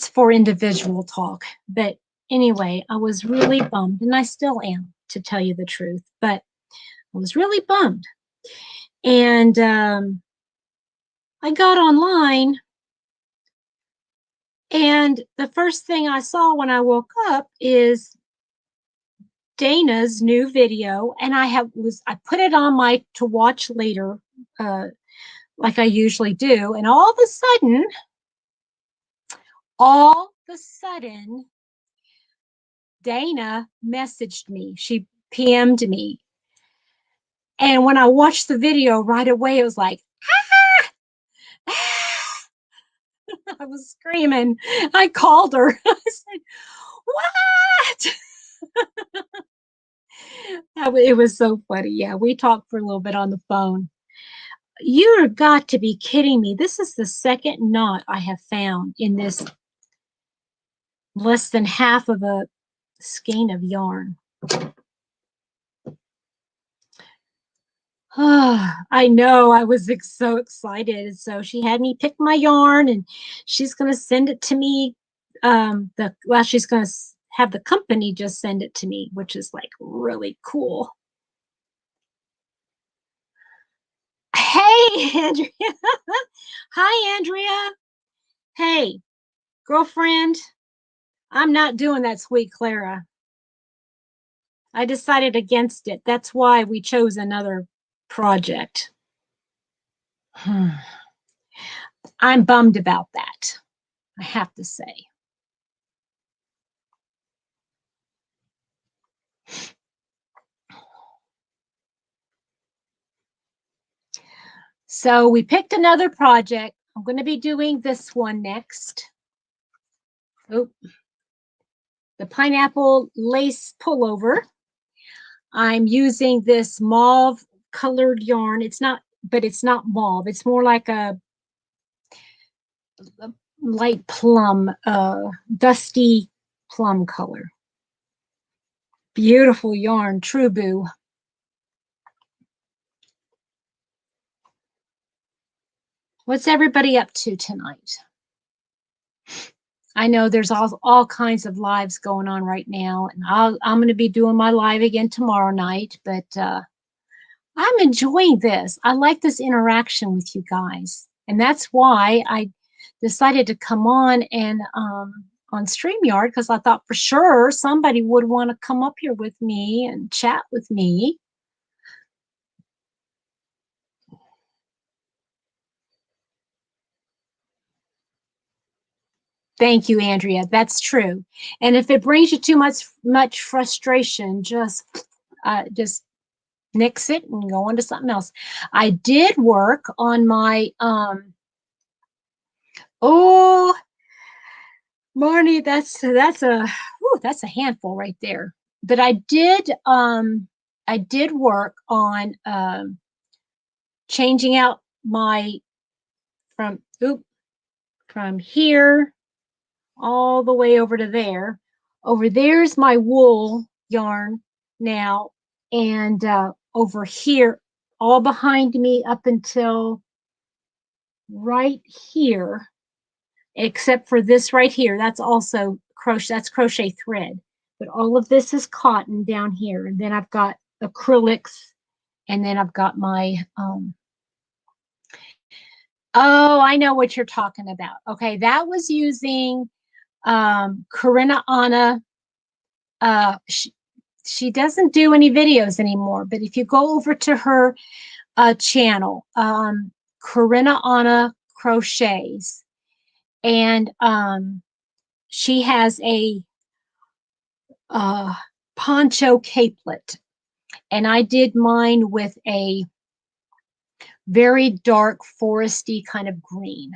for individual talk. But anyway, I was really bummed, and I still am, to tell you the truth. But I was really bummed. And I got online, and the first thing I saw when I woke up is Dana's new video, and I put it on my to watch later, like I usually do, and all of a sudden, Dana messaged me. She PM'd me, and when I watched the video right away, it was like, ah! I was screaming. I called her. I said, what? It was so funny. Yeah, we talked for a little bit on the phone. You've got to be kidding me. This is the second knot I have found in this less than half of a skein of yarn. I know. I was so excited. So she had me pick my yarn, and she's going to send it to me. She's going to have the company just send it to me, which is like really cool. Hey, Andrea. Hi, Andrea. Hey, girlfriend. I'm not doing that, sweet Clara. I decided against it. That's why we chose another project. I'm bummed about that, I have to say. So we picked another project. I'm going to be doing this one next. Oh, the pineapple lace pullover. I'm using this mauve colored yarn. It's not mauve. It's more like a light plum, dusty plum color. Beautiful yarn, True Boo. What's everybody up to tonight? I know there's all kinds of lives going on right now, and I'm going to be doing my live again tomorrow night, but I'm enjoying this. I like this interaction with you guys, and that's why I decided to come on and on StreamYard because I thought for sure somebody would want to come up here with me and chat with me. Thank you, Andrea. That's true. And if it brings you too much frustration, just nix it and go on to something else. I did work on my oh, Marnie, that's a handful right there. But I did work on changing out my from here all the way over to there. Over there's my wool yarn now, and over here, all behind me up until right here, except for this right here, that's also crochet, that's crochet thread. But all of this is cotton down here. And then I've got acrylics, and then I've got my, oh, I know what you're talking about. Okay, that was using Corinna Anna. She doesn't do any videos anymore, but if you go over to her channel, Corinna Anna Crochets, and she has a poncho capelet, and I did mine with a very dark foresty kind of green.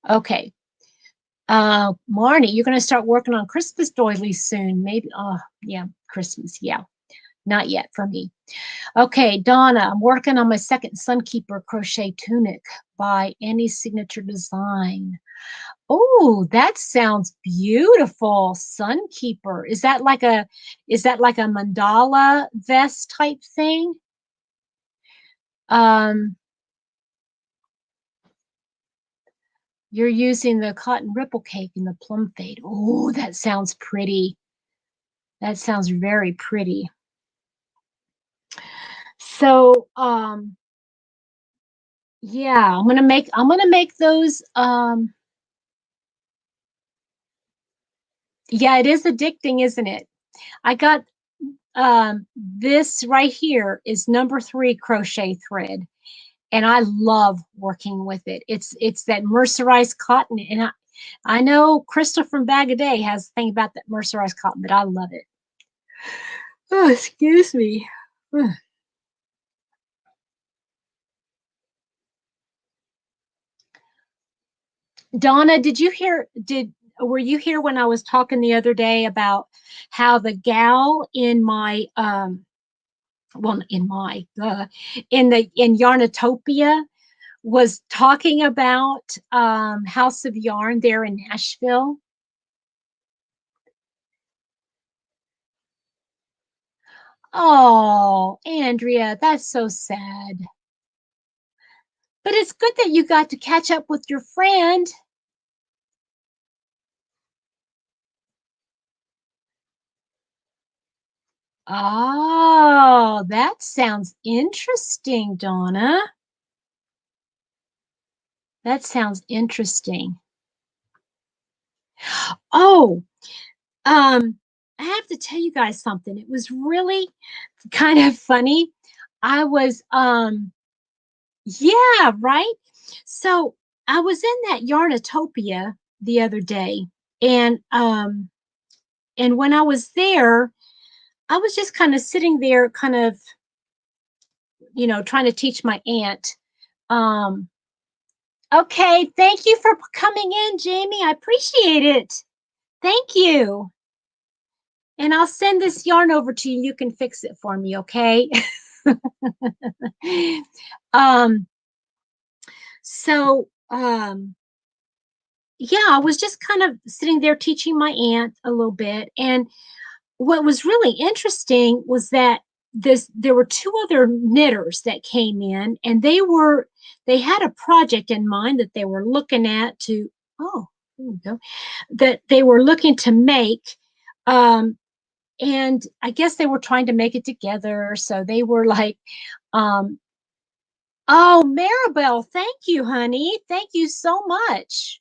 Okay. Marnie, you're going to start working on Christmas doilies soon. Maybe, yeah, Christmas. Yeah, not yet for me. Okay, Donna, I'm working on my second Sunkeeper crochet tunic by Any Signature Design. Oh, that sounds beautiful. Sunkeeper. Is that like a mandala vest type thing? You're using the cotton ripple cake in the plum fade. Oh, that sounds pretty. That sounds very pretty. So, yeah, I'm gonna make those. Yeah, it is addicting, isn't it? I got this right here is number 3 crochet thread, and I love working with it. It's that mercerized cotton, and I know Crystal from Bag of Day has a thing about that mercerized cotton, but I love it. Oh, excuse me. Donna, were you here when I was talking the other day about how the gal in my well in Yarnatopia was talking about House of Yarn there in Nashville? Oh, Andrea, that's so sad. But it's good that you got to catch up with your friend. Oh, that sounds interesting, Donna. That sounds interesting. Oh, I have to tell you guys something. It was really kind of funny. I was, yeah, right. So I was in that Yarnatopia the other day, and when I was there, I was just kind of sitting there, kind of, trying to teach my aunt. Um, okay, thank you for coming in, Jamie. I appreciate it. Thank you. And I'll send this yarn over to you. You can fix it for me, okay? um, so, yeah, I was just kind of sitting there teaching my aunt a little bit. And what was really interesting was that there were 2 other knitters that came in, and they had a project in mind that they were looking at to, oh, there we go, that they were looking to make. And I guess they were trying to make it together. So they were like, um, Oh, Maribel, thank you, honey. Thank you so much.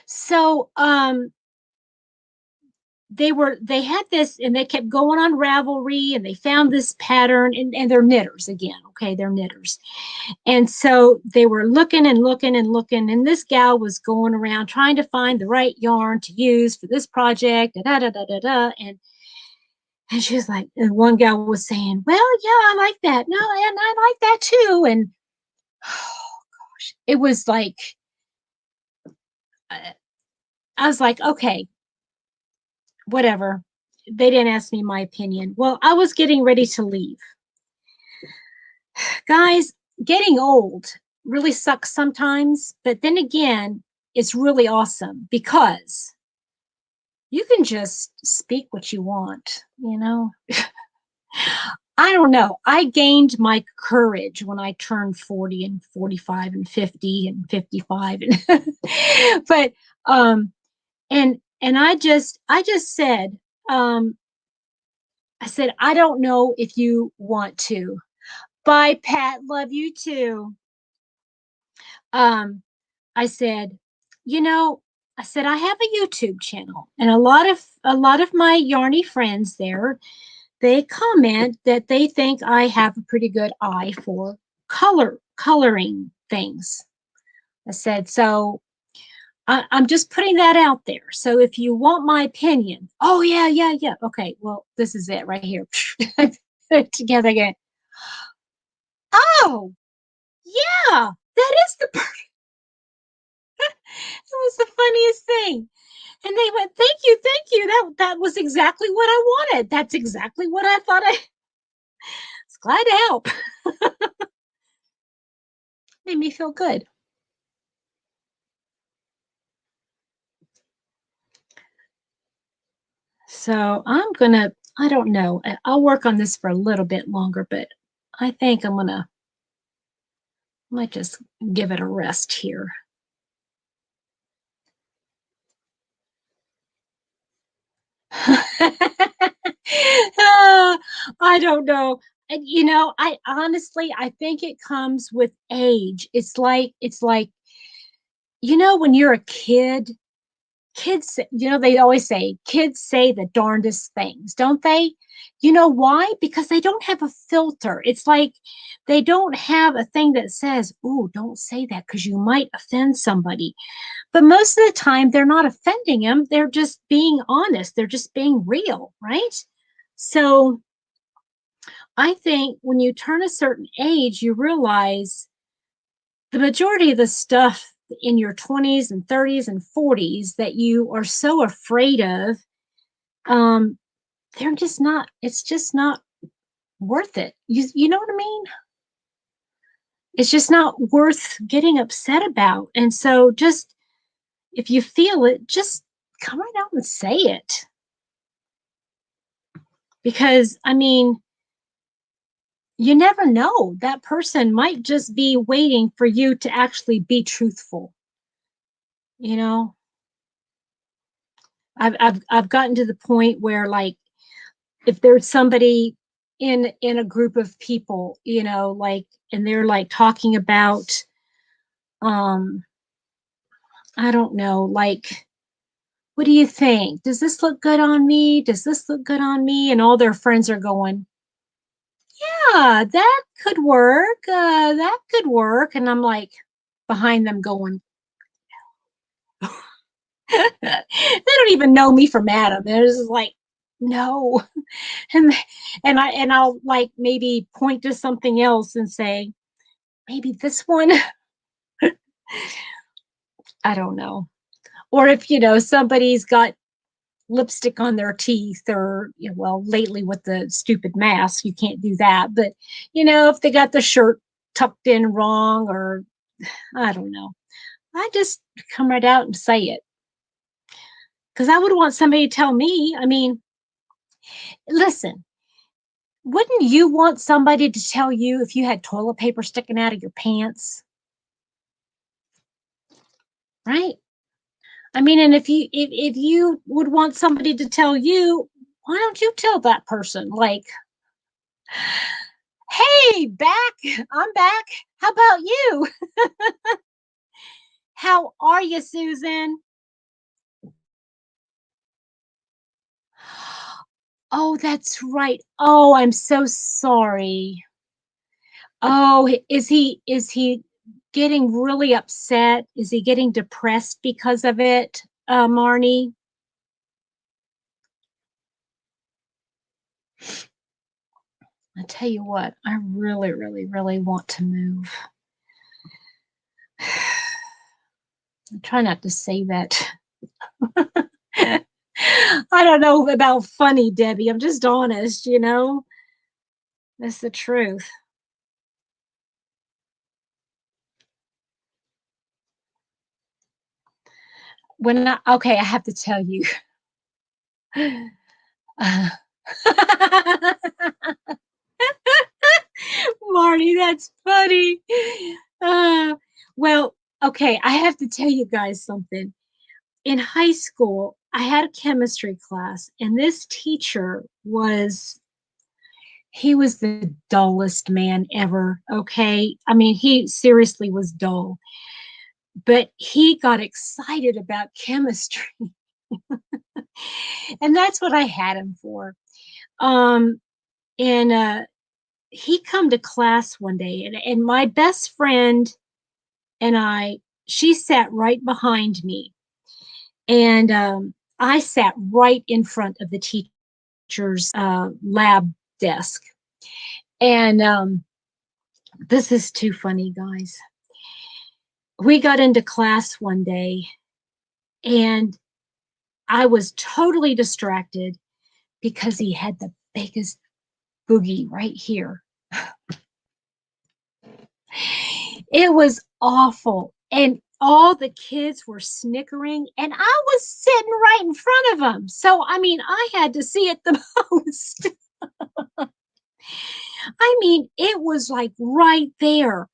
So, they had this and they kept going on Ravelry and they found this pattern and they're knitters again. Okay, they're knitters. And so they were looking and looking and looking, and this gal was going around trying to find the right yarn to use for this project, da da da da da. And she was like, and one gal was saying, well, yeah, I like that. No, and I like that too. And oh gosh, it was like, I was like, okay, whatever. They didn't ask me my opinion. Well, I was getting ready to leave. Guys, getting old really sucks sometimes, but then again, it's really awesome because you can just speak what you want, you know? I don't know. I gained my courage when I turned 40 and 45 and 50 and 55 and but and I just said I said I don't know if you want to. Bye, Pat. Love you too. Um I said, you know, I said I have a YouTube channel and a lot of my yarny friends there, they comment that they think I have a pretty good eye for coloring things. I said, so I'm just putting that out there. So if you want my opinion, oh yeah, yeah, yeah. Okay, well, this is it right here. Together again. Oh, yeah, that is the it was the funniest thing. And they went, thank you, thank you. That was exactly what I wanted. That's exactly what I thought I was glad to help. Made me feel good. So I don't know. I'll work on this for a little bit longer, but I think I might just give it a rest here. I don't know. And, I honestly, I think it comes with age. It's like, when you're a kid, kids, they always say kids say the darndest things, don't they? You know why? Because they don't have a filter. It's like they don't have a thing that says, "Ooh, don't say that because you might offend somebody." But most of the time, they're not offending them. They're just being honest. They're just being real, right? So I think when you turn a certain age, you realize the majority of the stuff in your 20s and 30s and 40s that you are so afraid of, um, they're just not, it's just not worth it. You know what I mean? It's just not worth getting upset about. And so just if you feel it, just come right out and say it. Because I mean, you never know. That person might just be waiting for you to actually be truthful. You know, I've gotten to the point where, like, if there's somebody in a group of people, like, and they're like talking about, um, I don't know, like, what do you think? Does this look good on me? Does this look good on me? And all their friends are going, yeah, that could work. That could work. And I'm like behind them going, they don't even know me from Adam. They're just like, no. And I'll like maybe point to something else and say, maybe this one. I don't know. Or if somebody's got lipstick on their teeth, or well, lately with the stupid mask, you can't do that. But if they got the shirt tucked in wrong, or I don't know, I just come right out and say it. Because I would want somebody to tell me. I mean, listen, wouldn't you want somebody to tell you if you had toilet paper sticking out of your pants? Right? I mean, and if you would want somebody to tell you, why don't you tell that person? Like, Hey, back. I'm back. How about you? How are you, Susan? Oh, that's right. Oh, I'm so sorry. Oh, is he getting really upset? Is he getting depressed because of it, Marnie? I tell you what, I really, really, really want to move. I try not to say that. I don't know about funny, Debbie. I'm just honest, you know? That's the truth. Okay, I have to tell you. Uh, Marty, that's funny. Uh, well, okay, I have to tell you guys something. In high school, I had a chemistry class, and this teacher he was the dullest man ever. Okay. I mean, he seriously was dull, but he got excited about chemistry. And that's what I had him for. Um, and he come to class one day, and my best friend and she sat right behind me, and I sat right in front of the teacher's lab desk. And this is too funny, guys. We got into class one day, and I was totally distracted because he had the biggest boogie right here. It was awful. And all the kids were snickering, and I was sitting right in front of them. So, I mean, I had to see it the most. I mean, it was like right there.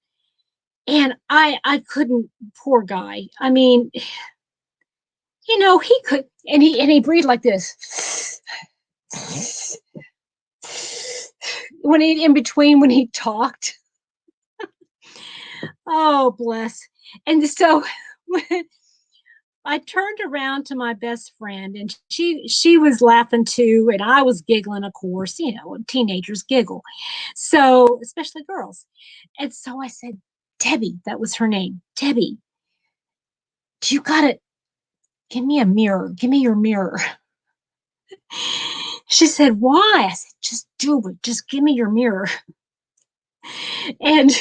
And I couldn't, poor guy. I mean, he could, and he breathed like this. When he in between when he talked. Oh, bless. And so I turned around to my best friend, and she was laughing too, and I was giggling, of course. Teenagers giggle. So, especially girls. And so I said, Debbie, that was her name. Debbie, do you got it? Give me a mirror. Give me your mirror. She said, why? I said, just do it. Just give me your mirror. And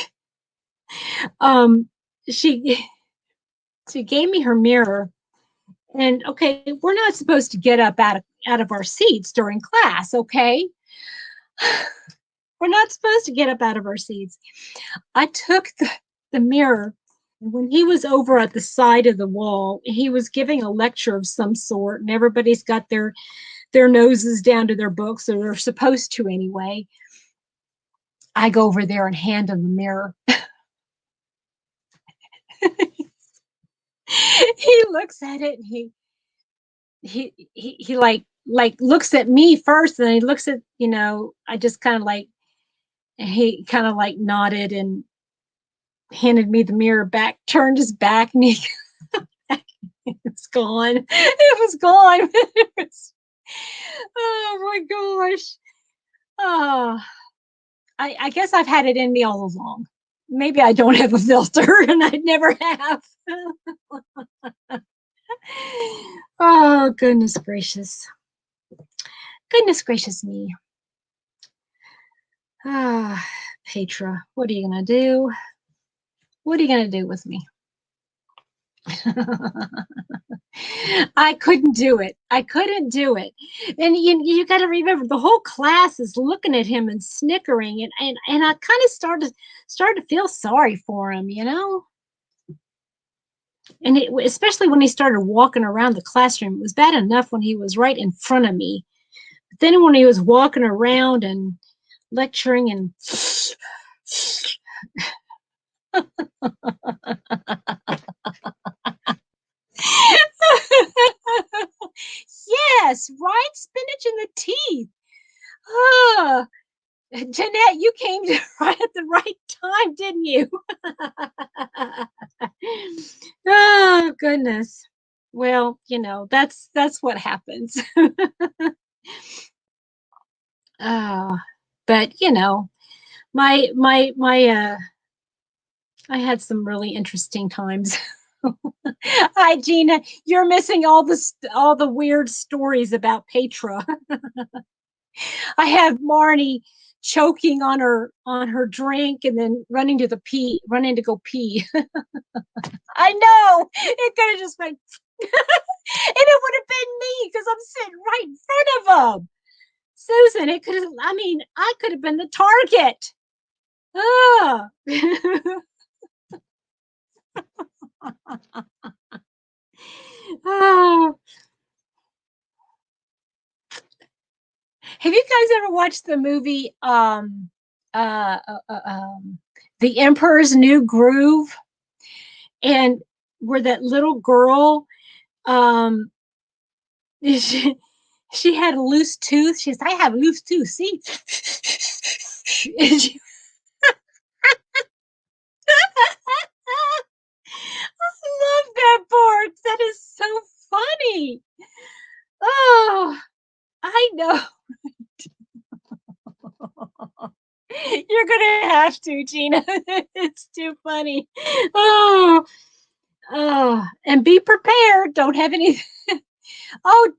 um she she gave me her mirror. And okay, we're not supposed to get up out of our seats during class, okay? We're not supposed to get up out of our seats. I took the mirror, and when he was over at the side of the wall, he was giving a lecture of some sort, and everybody's got their noses down to their books, or they're supposed to anyway. I go over there and hand him the mirror. He looks at it, and he like looks at me first, and then he looks at, I just kind of like, and he kind of like nodded and handed me the mirror back, turned his back, and it's gone. It was gone. It was, oh my gosh. Oh, I guess I've had it in me all along. Maybe I don't have a filter, and I never have. Oh, goodness gracious. Goodness gracious me. Ah, Petra, what are you going to do? What are you going to do with me? I couldn't do it. I couldn't do it. And you got to remember, the whole class is looking at him and snickering, and I kind of started to feel sorry for him, And especially when he started walking around the classroom. It was bad enough when he was right in front of me. But then when he was walking around and lecturing and yes, right? Spinach in the teeth. Ah, Jeanette, you came right at the right time, didn't you? Oh, goodness. Well, that's what happens. uh, but my I had some really interesting times. Hi, Gina. You're missing all the weird stories about Petra. I have Marnie choking on her drink and then running to go pee. I know it could have just been, and it would have been me because I'm sitting right in front of him. Susan, it could have. I mean, I could have been the target. Ah. Oh. Have you guys ever watched the movie uh, uh, uh, um, The Emperor's New Groove? And where that little girl, um, she, she had a loose tooth. She says, "I have a loose tooth. See?" And she, I love that part. That is so funny. Oh, I know. You're gonna have to, Gina. It's too funny. Oh, and be prepared. Don't have any. Oh,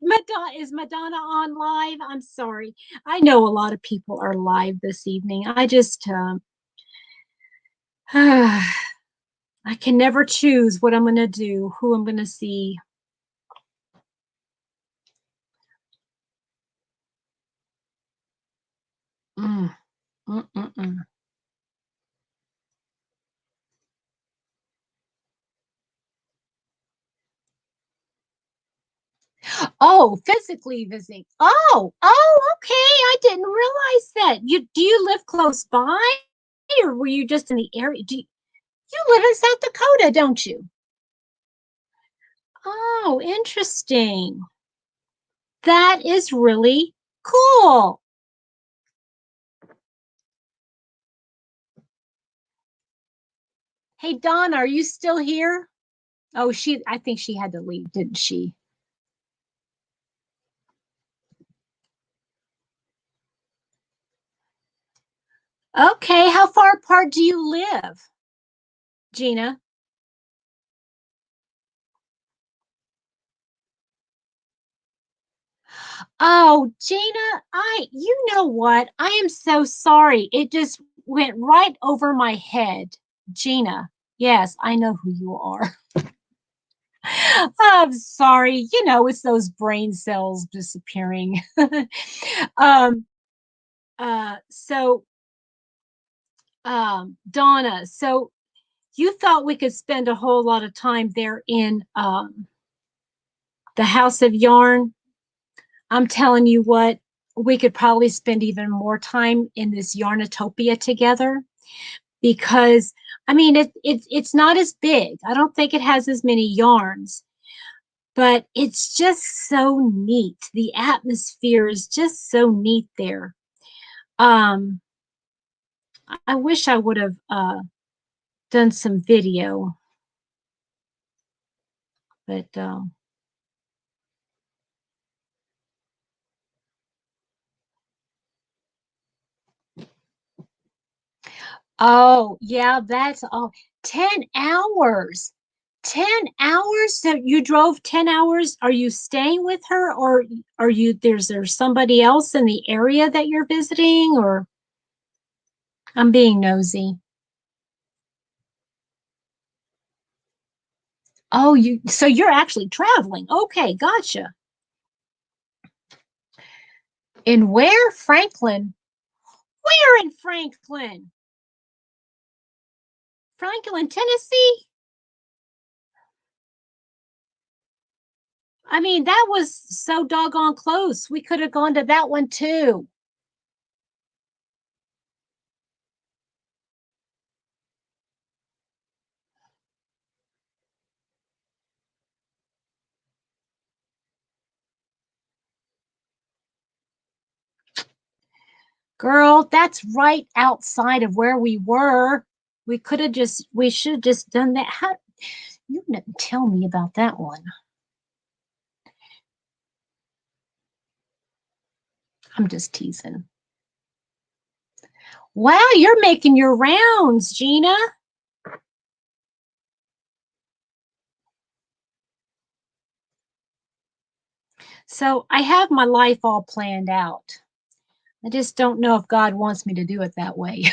Madonna on live? I'm sorry. I know a lot of people are live this evening. I just, I can never choose what I'm going to do, who I'm going to see. Mm, mm, mm, mm. Oh, physically visiting. Okay. I didn't realize that. Do you live close by, or were you just in the area? You live in South Dakota, don't you? Oh, interesting. That is really cool. Hey, Dawn, are you still here? Oh, I think she had to leave, didn't she? Okay, how far apart do you live, Gina? Oh, Gina, you know what? I am so sorry. It just went right over my head. Gina, yes, I know who you are. I'm sorry. It's those brain cells disappearing. um, so, Donna, so you thought we could spend a whole lot of time there in the House of Yarn. I'm telling you what, we could probably spend even more time in this Yarnatopia together because I mean it's not as big. I don't think it has as many yarns, but it's just so neat. The atmosphere is just so neat there. Um, I wish I would have done some video, but oh, yeah, that's all. 10 hours. 10 hours? So you drove 10 hours? Are you staying with her or there's there somebody else in the area that you're visiting or I'm being nosy. Oh, so you're actually traveling. Okay, gotcha. In where? Franklin. Where in Franklin? Franklin, Tennessee? I mean, that was so doggone close. We could have gone to that one too. Girl, that's right outside of where we were. We should have just done that. How you didn't tell me about that one. I'm just teasing. Wow, you're making your rounds, Gina. So I have my life all planned out. I just don't know if God wants me to do it that way.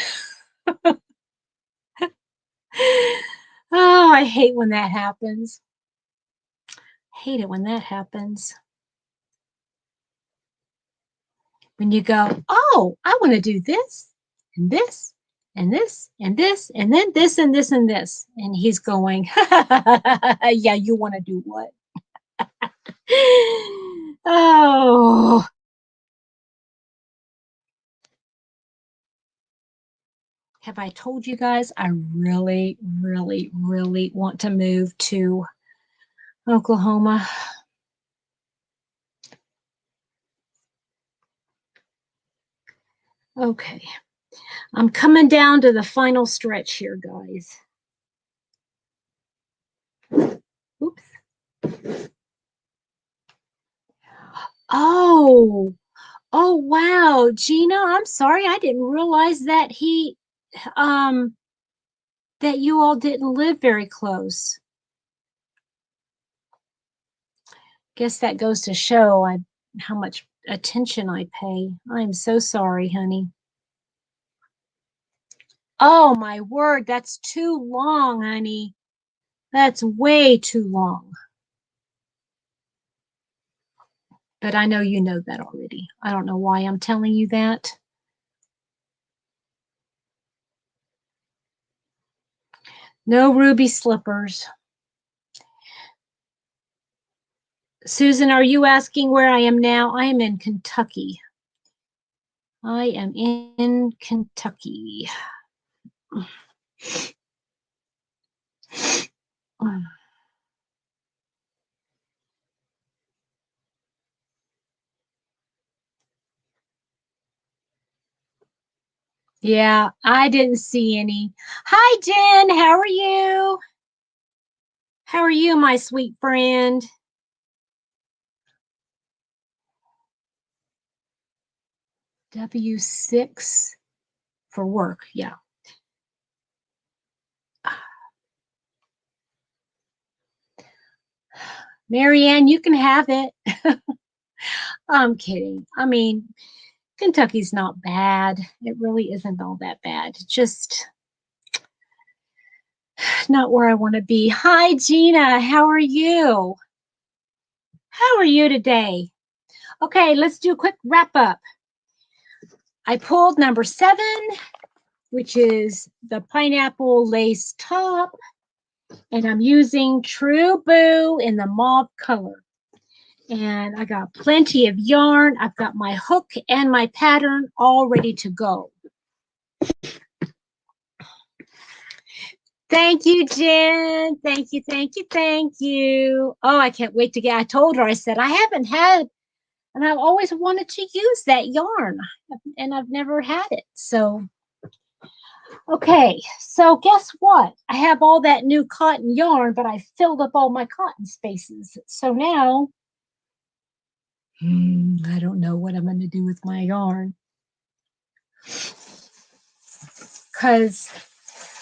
Oh, I hate when that happens. Hate it when that happens. When you go, oh, I want to do this and this and this and this and then this and this and this. And he's going, yeah, you want to do what? Oh, have I told you guys I really, really, really want to move to Oklahoma? Okay. I'm coming down to the final stretch here, guys. Oops. Oh, oh wow, Gina, I'm sorry. I didn't realize that um that you all didn't live very close. Guess that goes to show how much attention I pay. I'm so sorry, honey. Oh my word, that's too long, honey. That's way too long. But I know you know that already. I don't know why I'm telling you that. No ruby slippers. Susan, are you asking where I am now? I am in Kentucky. I am in Kentucky. Yeah, I didn't see any. Hi, Jen. How are you? How are you, my sweet friend? W6 for work. Yeah. Marianne, you can have it. I'm kidding. I mean, Kentucky's not bad. It really isn't all that bad. Just not where I want to be. Hi, Gina. How are you? How are you today? Okay, let's do a quick wrap up. I pulled number 7, which is the pineapple lace top, and I'm using True Boo in the mauve color. And I got plenty of yarn. I've got my hook and my pattern all ready to go. Thank you, Jen. Thank you, thank you, thank you. Oh, I can't wait to get. I told her, I said, I haven't had, and I've always wanted to use that yarn, and I've never had it. So, okay. So, guess what? I have all that new cotton yarn, but I filled up all my cotton spaces. So now, I don't know what I'm going to do with my yarn. Because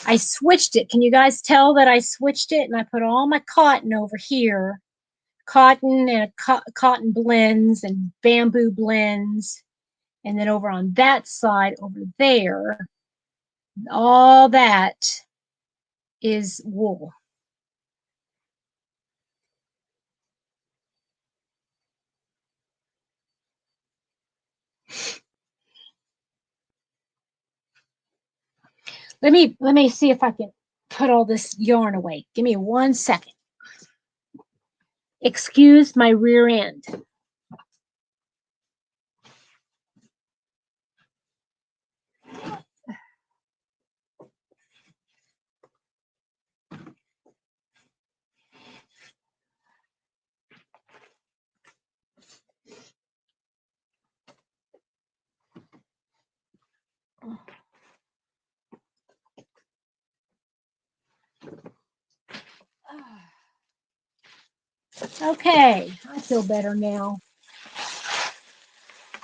I switched it. Can you guys tell that I switched it? And I put all my cotton over here. Cotton and cotton blends and bamboo blends. And then over on that side, over there, all that is wool. Let me see if I can put all this yarn away. Give me 1 second. Excuse my rear end. Okay, I feel better now.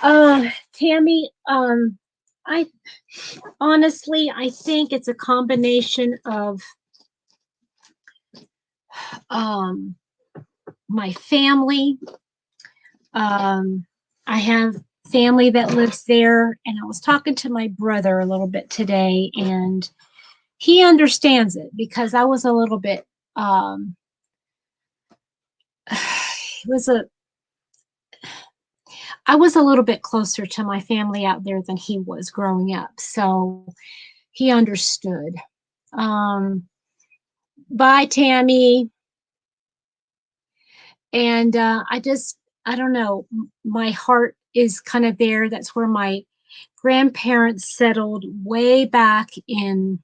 Tammy, I honestly, I think it's a combination of my family. I have family that lives there, and I was talking to my brother a little bit today, and he understands it because I was a little bit it was a I was a little bit closer to my family out there than he was growing up, so he understood. Bye, Tammy. And I don't know, my heart is kind of there. That's where my grandparents settled way back in,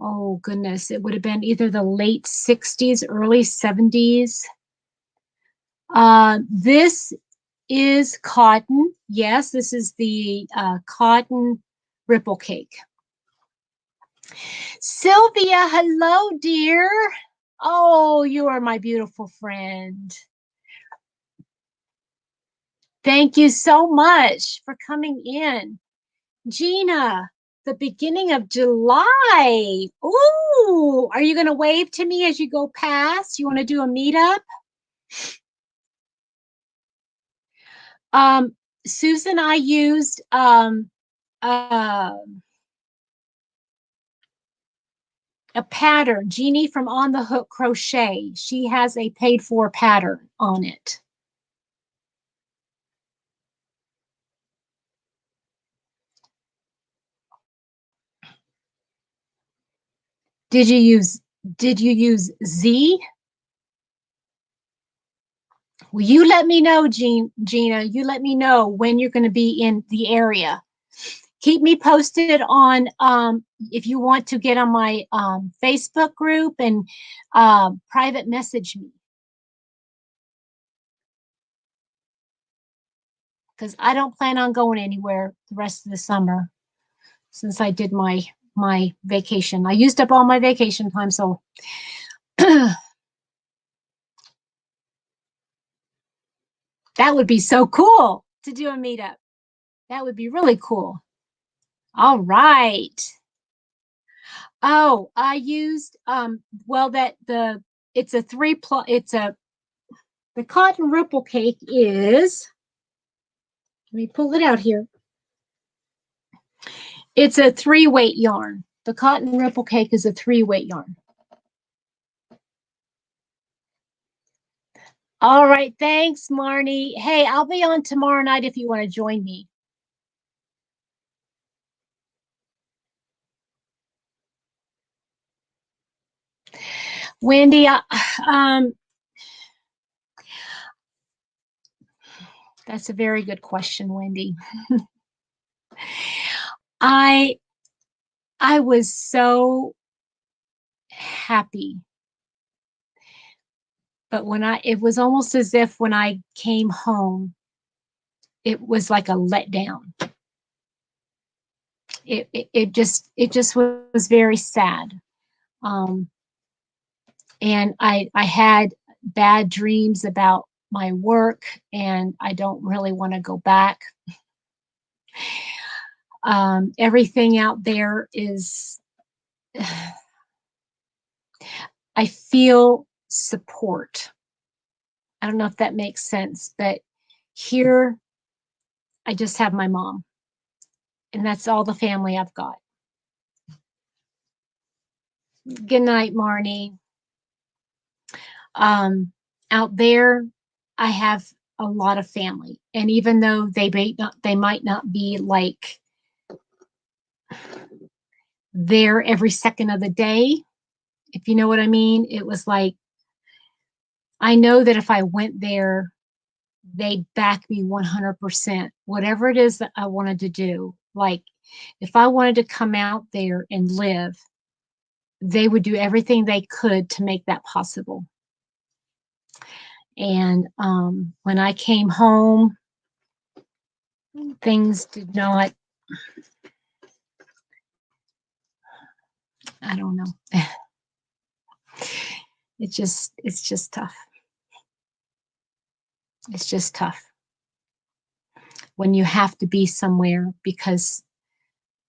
oh goodness, it would have been either the late 60s, early 70s. This is cotton. Yes, this is the cotton ripple cake. Sylvia, hello, dear. Oh, you are my beautiful friend. Thank you so much for coming in. Gina, the beginning of July. Ooh, are you going to wave to me as you go past? You want to do a meetup? Susan, I used a pattern, Jeannie from On the Hook Crochet. She has a paid for pattern on it. Did you use Z? Well, you let me know, Gina. You let me know when you're going to be in the area. Keep me posted on if you want to get on my Facebook group and private message me. Because I don't plan on going anywhere the rest of the summer since I did my vacation. I used up all my vacation time, so that would be so cool to do a meetup. That would be really cool. All right. Oh, I used well it's a the cotton ripple cake is, let me pull it out here. It's a 3-weight yarn. The cotton ripple cake is a 3-weight yarn. All right, thanks, Marnie. Hey, I'll be on tomorrow night if you want to join me. Wendy, that's a very good question, Wendy. I was so happy, but it was almost as if when I came home, it was like a letdown. It just was very sad. And I had bad dreams about my work, and I don't really want to go back. Everything out there is, I feel support. I don't know if that makes sense, but here I just have my mom, and that's all the family I've got. Good night, Marnie. Out there, I have a lot of family, and even though they might not be like there every second of the day, if you know what I mean. It was like, I know that if I went there, they'd back me 100%, whatever it is that I wanted to do. Like, if I wanted to come out there and live, they would do everything they could to make that possible. And when I came home, things did not, I don't know. it's just tough. It's just tough when you have to be somewhere because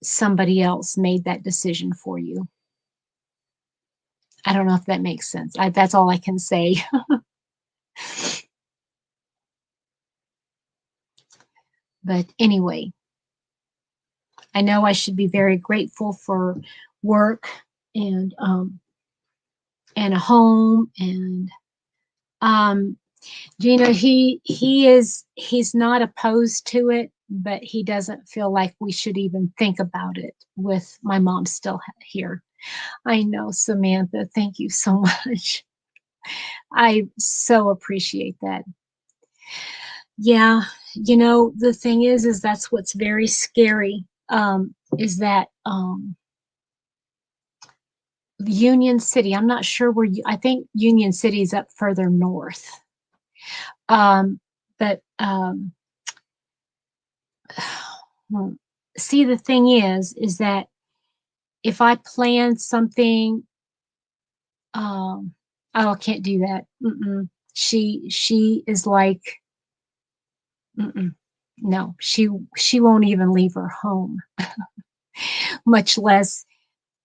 somebody else made that decision for you. I don't know if that makes sense. That's all I can say. But anyway, I know I should be very grateful for work and a home and Gina, he's not opposed to it, but he doesn't feel like we should even think about it with my mom still here. I know, Samantha, thank you so much. I so appreciate that. Yeah, the thing is that's what's very scary, is that Union City, I'm not sure where I think Union City is up further north. But see, the thing is that if I plan something, oh, I can't do that. She is like, no, she won't even leave her home, much less.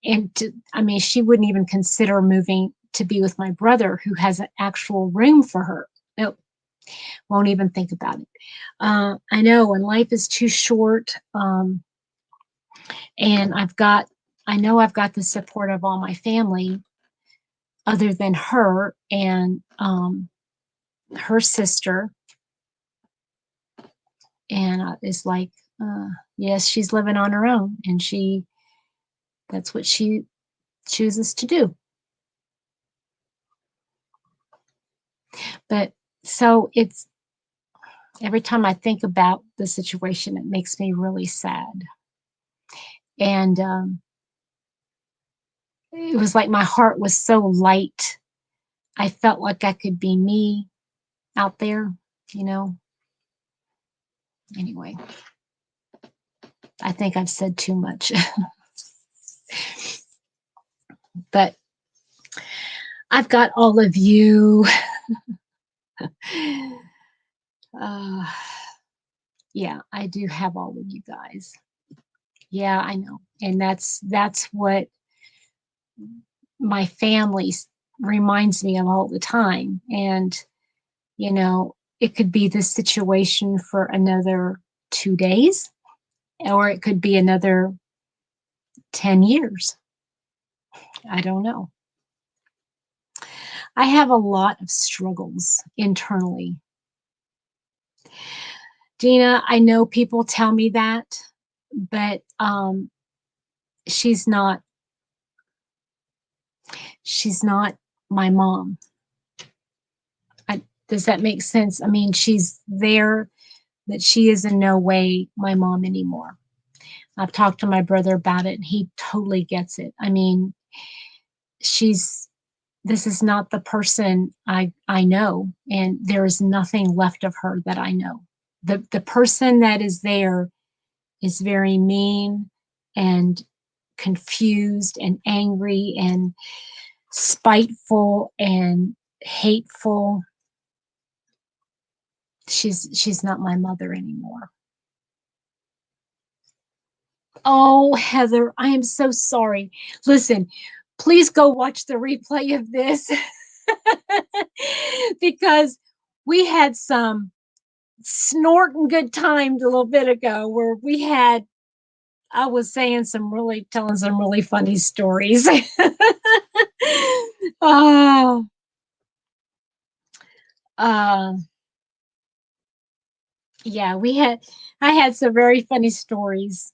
I mean, she wouldn't even consider moving to be with my brother, who has an actual room for her. Nope, won't even think about it. I know when life is too short, and I know I've got the support of all my family, other than her and her sister, and it's like, yes, she's living on her own, and that's what she chooses to do. But so it's every time I think about the situation, it makes me really sad. And it was like my heart was so light. I felt like I could be me out there, Anyway, I think I've said too much. But I've got all of you. Yeah, I do have all of you guys. Yeah, I know. And that's what my family reminds me of all the time. And, it could be this situation for another 2 days, or it could be another 10 years. I don't know. I have a lot of struggles internally. Gina, I know people tell me that, but she's not my mom. Does that make sense? I mean, she's there, but she is in no way my mom anymore. I've talked to my brother about it, and he totally gets it. I mean, this is not the person I know, and there is nothing left of her that I know. The person that is there is very mean and confused and angry and spiteful and hateful. She's not my mother anymore. Oh, Heather, I am so sorry. Listen, please go watch the replay of this because we had some snorting good times a little bit ago where I was telling some really funny stories. Oh, yeah, I had some very funny stories,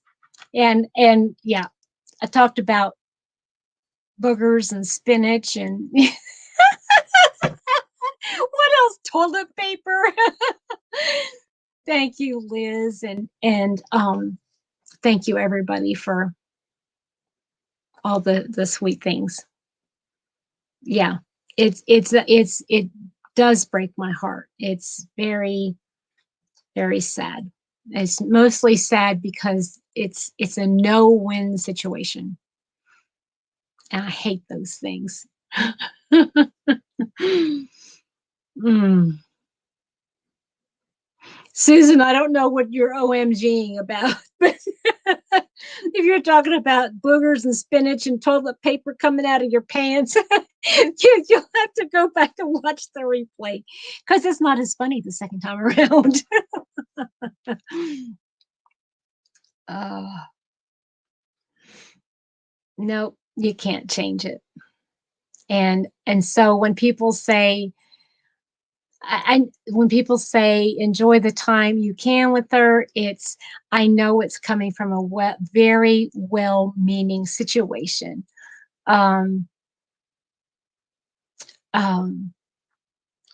and yeah, I talked about boogers and spinach and what else? Toilet paper. Thank you, Liz, and thank you everybody for all the sweet things. Yeah, it does break my heart. It's very, very sad. It's mostly sad because it's a no-win situation. And I hate those things. Mm. Susan, I don't know what you're OMGing about, but if you're talking about boogers and spinach and toilet paper coming out of your pants, you'll have to go back and watch the replay because it's not as funny the second time around. No, you can't change it. And so when people say, when people say enjoy the time you can with her, I know it's coming from a very well-meaning situation. Um, and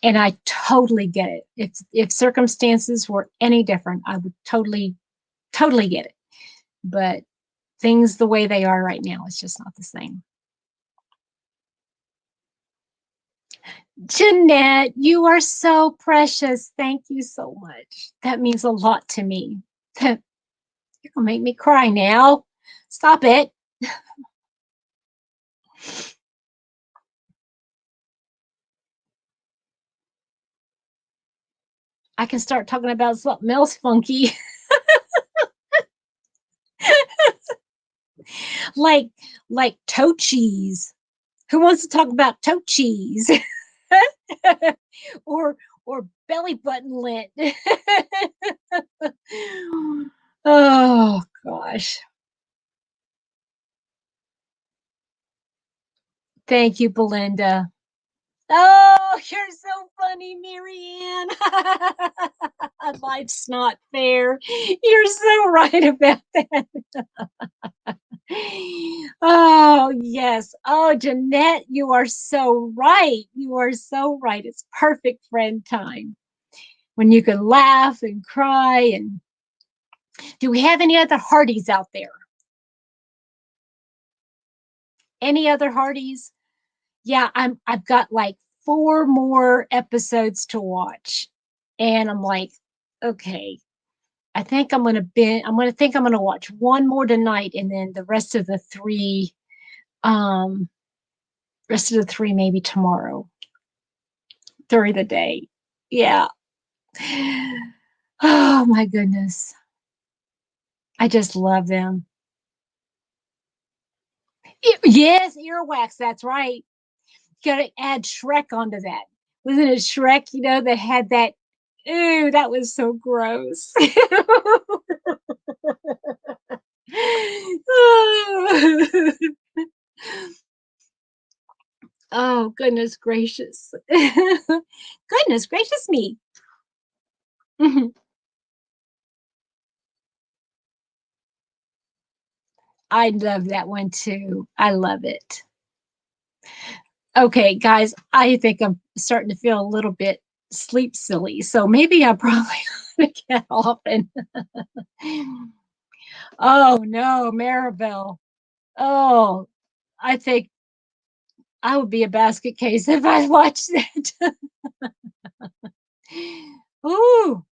I totally get it. If circumstances were any different, I would totally get it. But things the way they are right now, it's just not the same. Jeanette, you are so precious. Thank you so much. That means a lot to me. You're gonna make me cry now. Stop it. I can start talking about something else funky. like toe cheese. Who wants to talk about toe cheese? or belly button lint. Oh gosh. Thank you, Belinda. Oh, you're so funny, Marianne. Life's not fair. You're so right about that. Oh, yes. Oh, Jeanette, you are so right. You are so right. It's perfect friend time when you can laugh and cry. And do we have any other Hardys out there? Any other Hardys? Yeah, I've got like 4 more episodes to watch. And I'm like, okay, I think I'm gonna watch one more tonight, and then the rest of the 3 maybe tomorrow during the day. Yeah. Oh my goodness. I just love them. Yes, earwax, that's right. You gotta add Shrek onto that. Wasn't it Shrek, that had that? Ew, that was so gross. Oh, goodness gracious. Goodness gracious me. I love that one too. I love it. Okay, guys, I think I'm starting to feel a little bit sleep silly. So maybe I probably ought to get off and oh no, Maribel. Oh, I think I would be a basket case if I watched that. Ooh.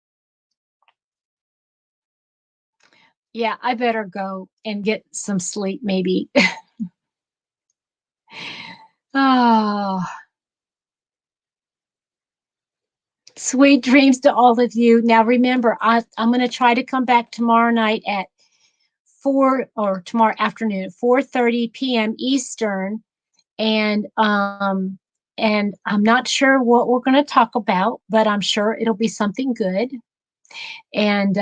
Yeah, I better go and get some sleep, maybe. Oh, sweet dreams to all of you. Now, remember, I'm going to try to come back tomorrow night at 4 or tomorrow afternoon at 4:30 p.m. Eastern. And I'm not sure what we're going to talk about, but I'm sure it'll be something good. And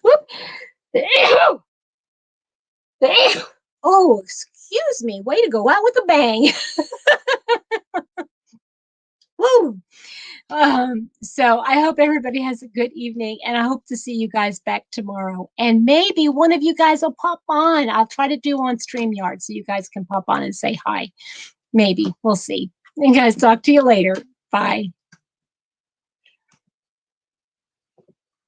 whoop, oh, excuse me, way to go out with a bang. Woo. So I hope everybody has a good evening, and I hope to see you guys back tomorrow. And maybe one of you guys will pop on. I'll try to do on StreamYard so you guys can pop on and say hi. Maybe. We'll see. You guys, talk to you later. Bye.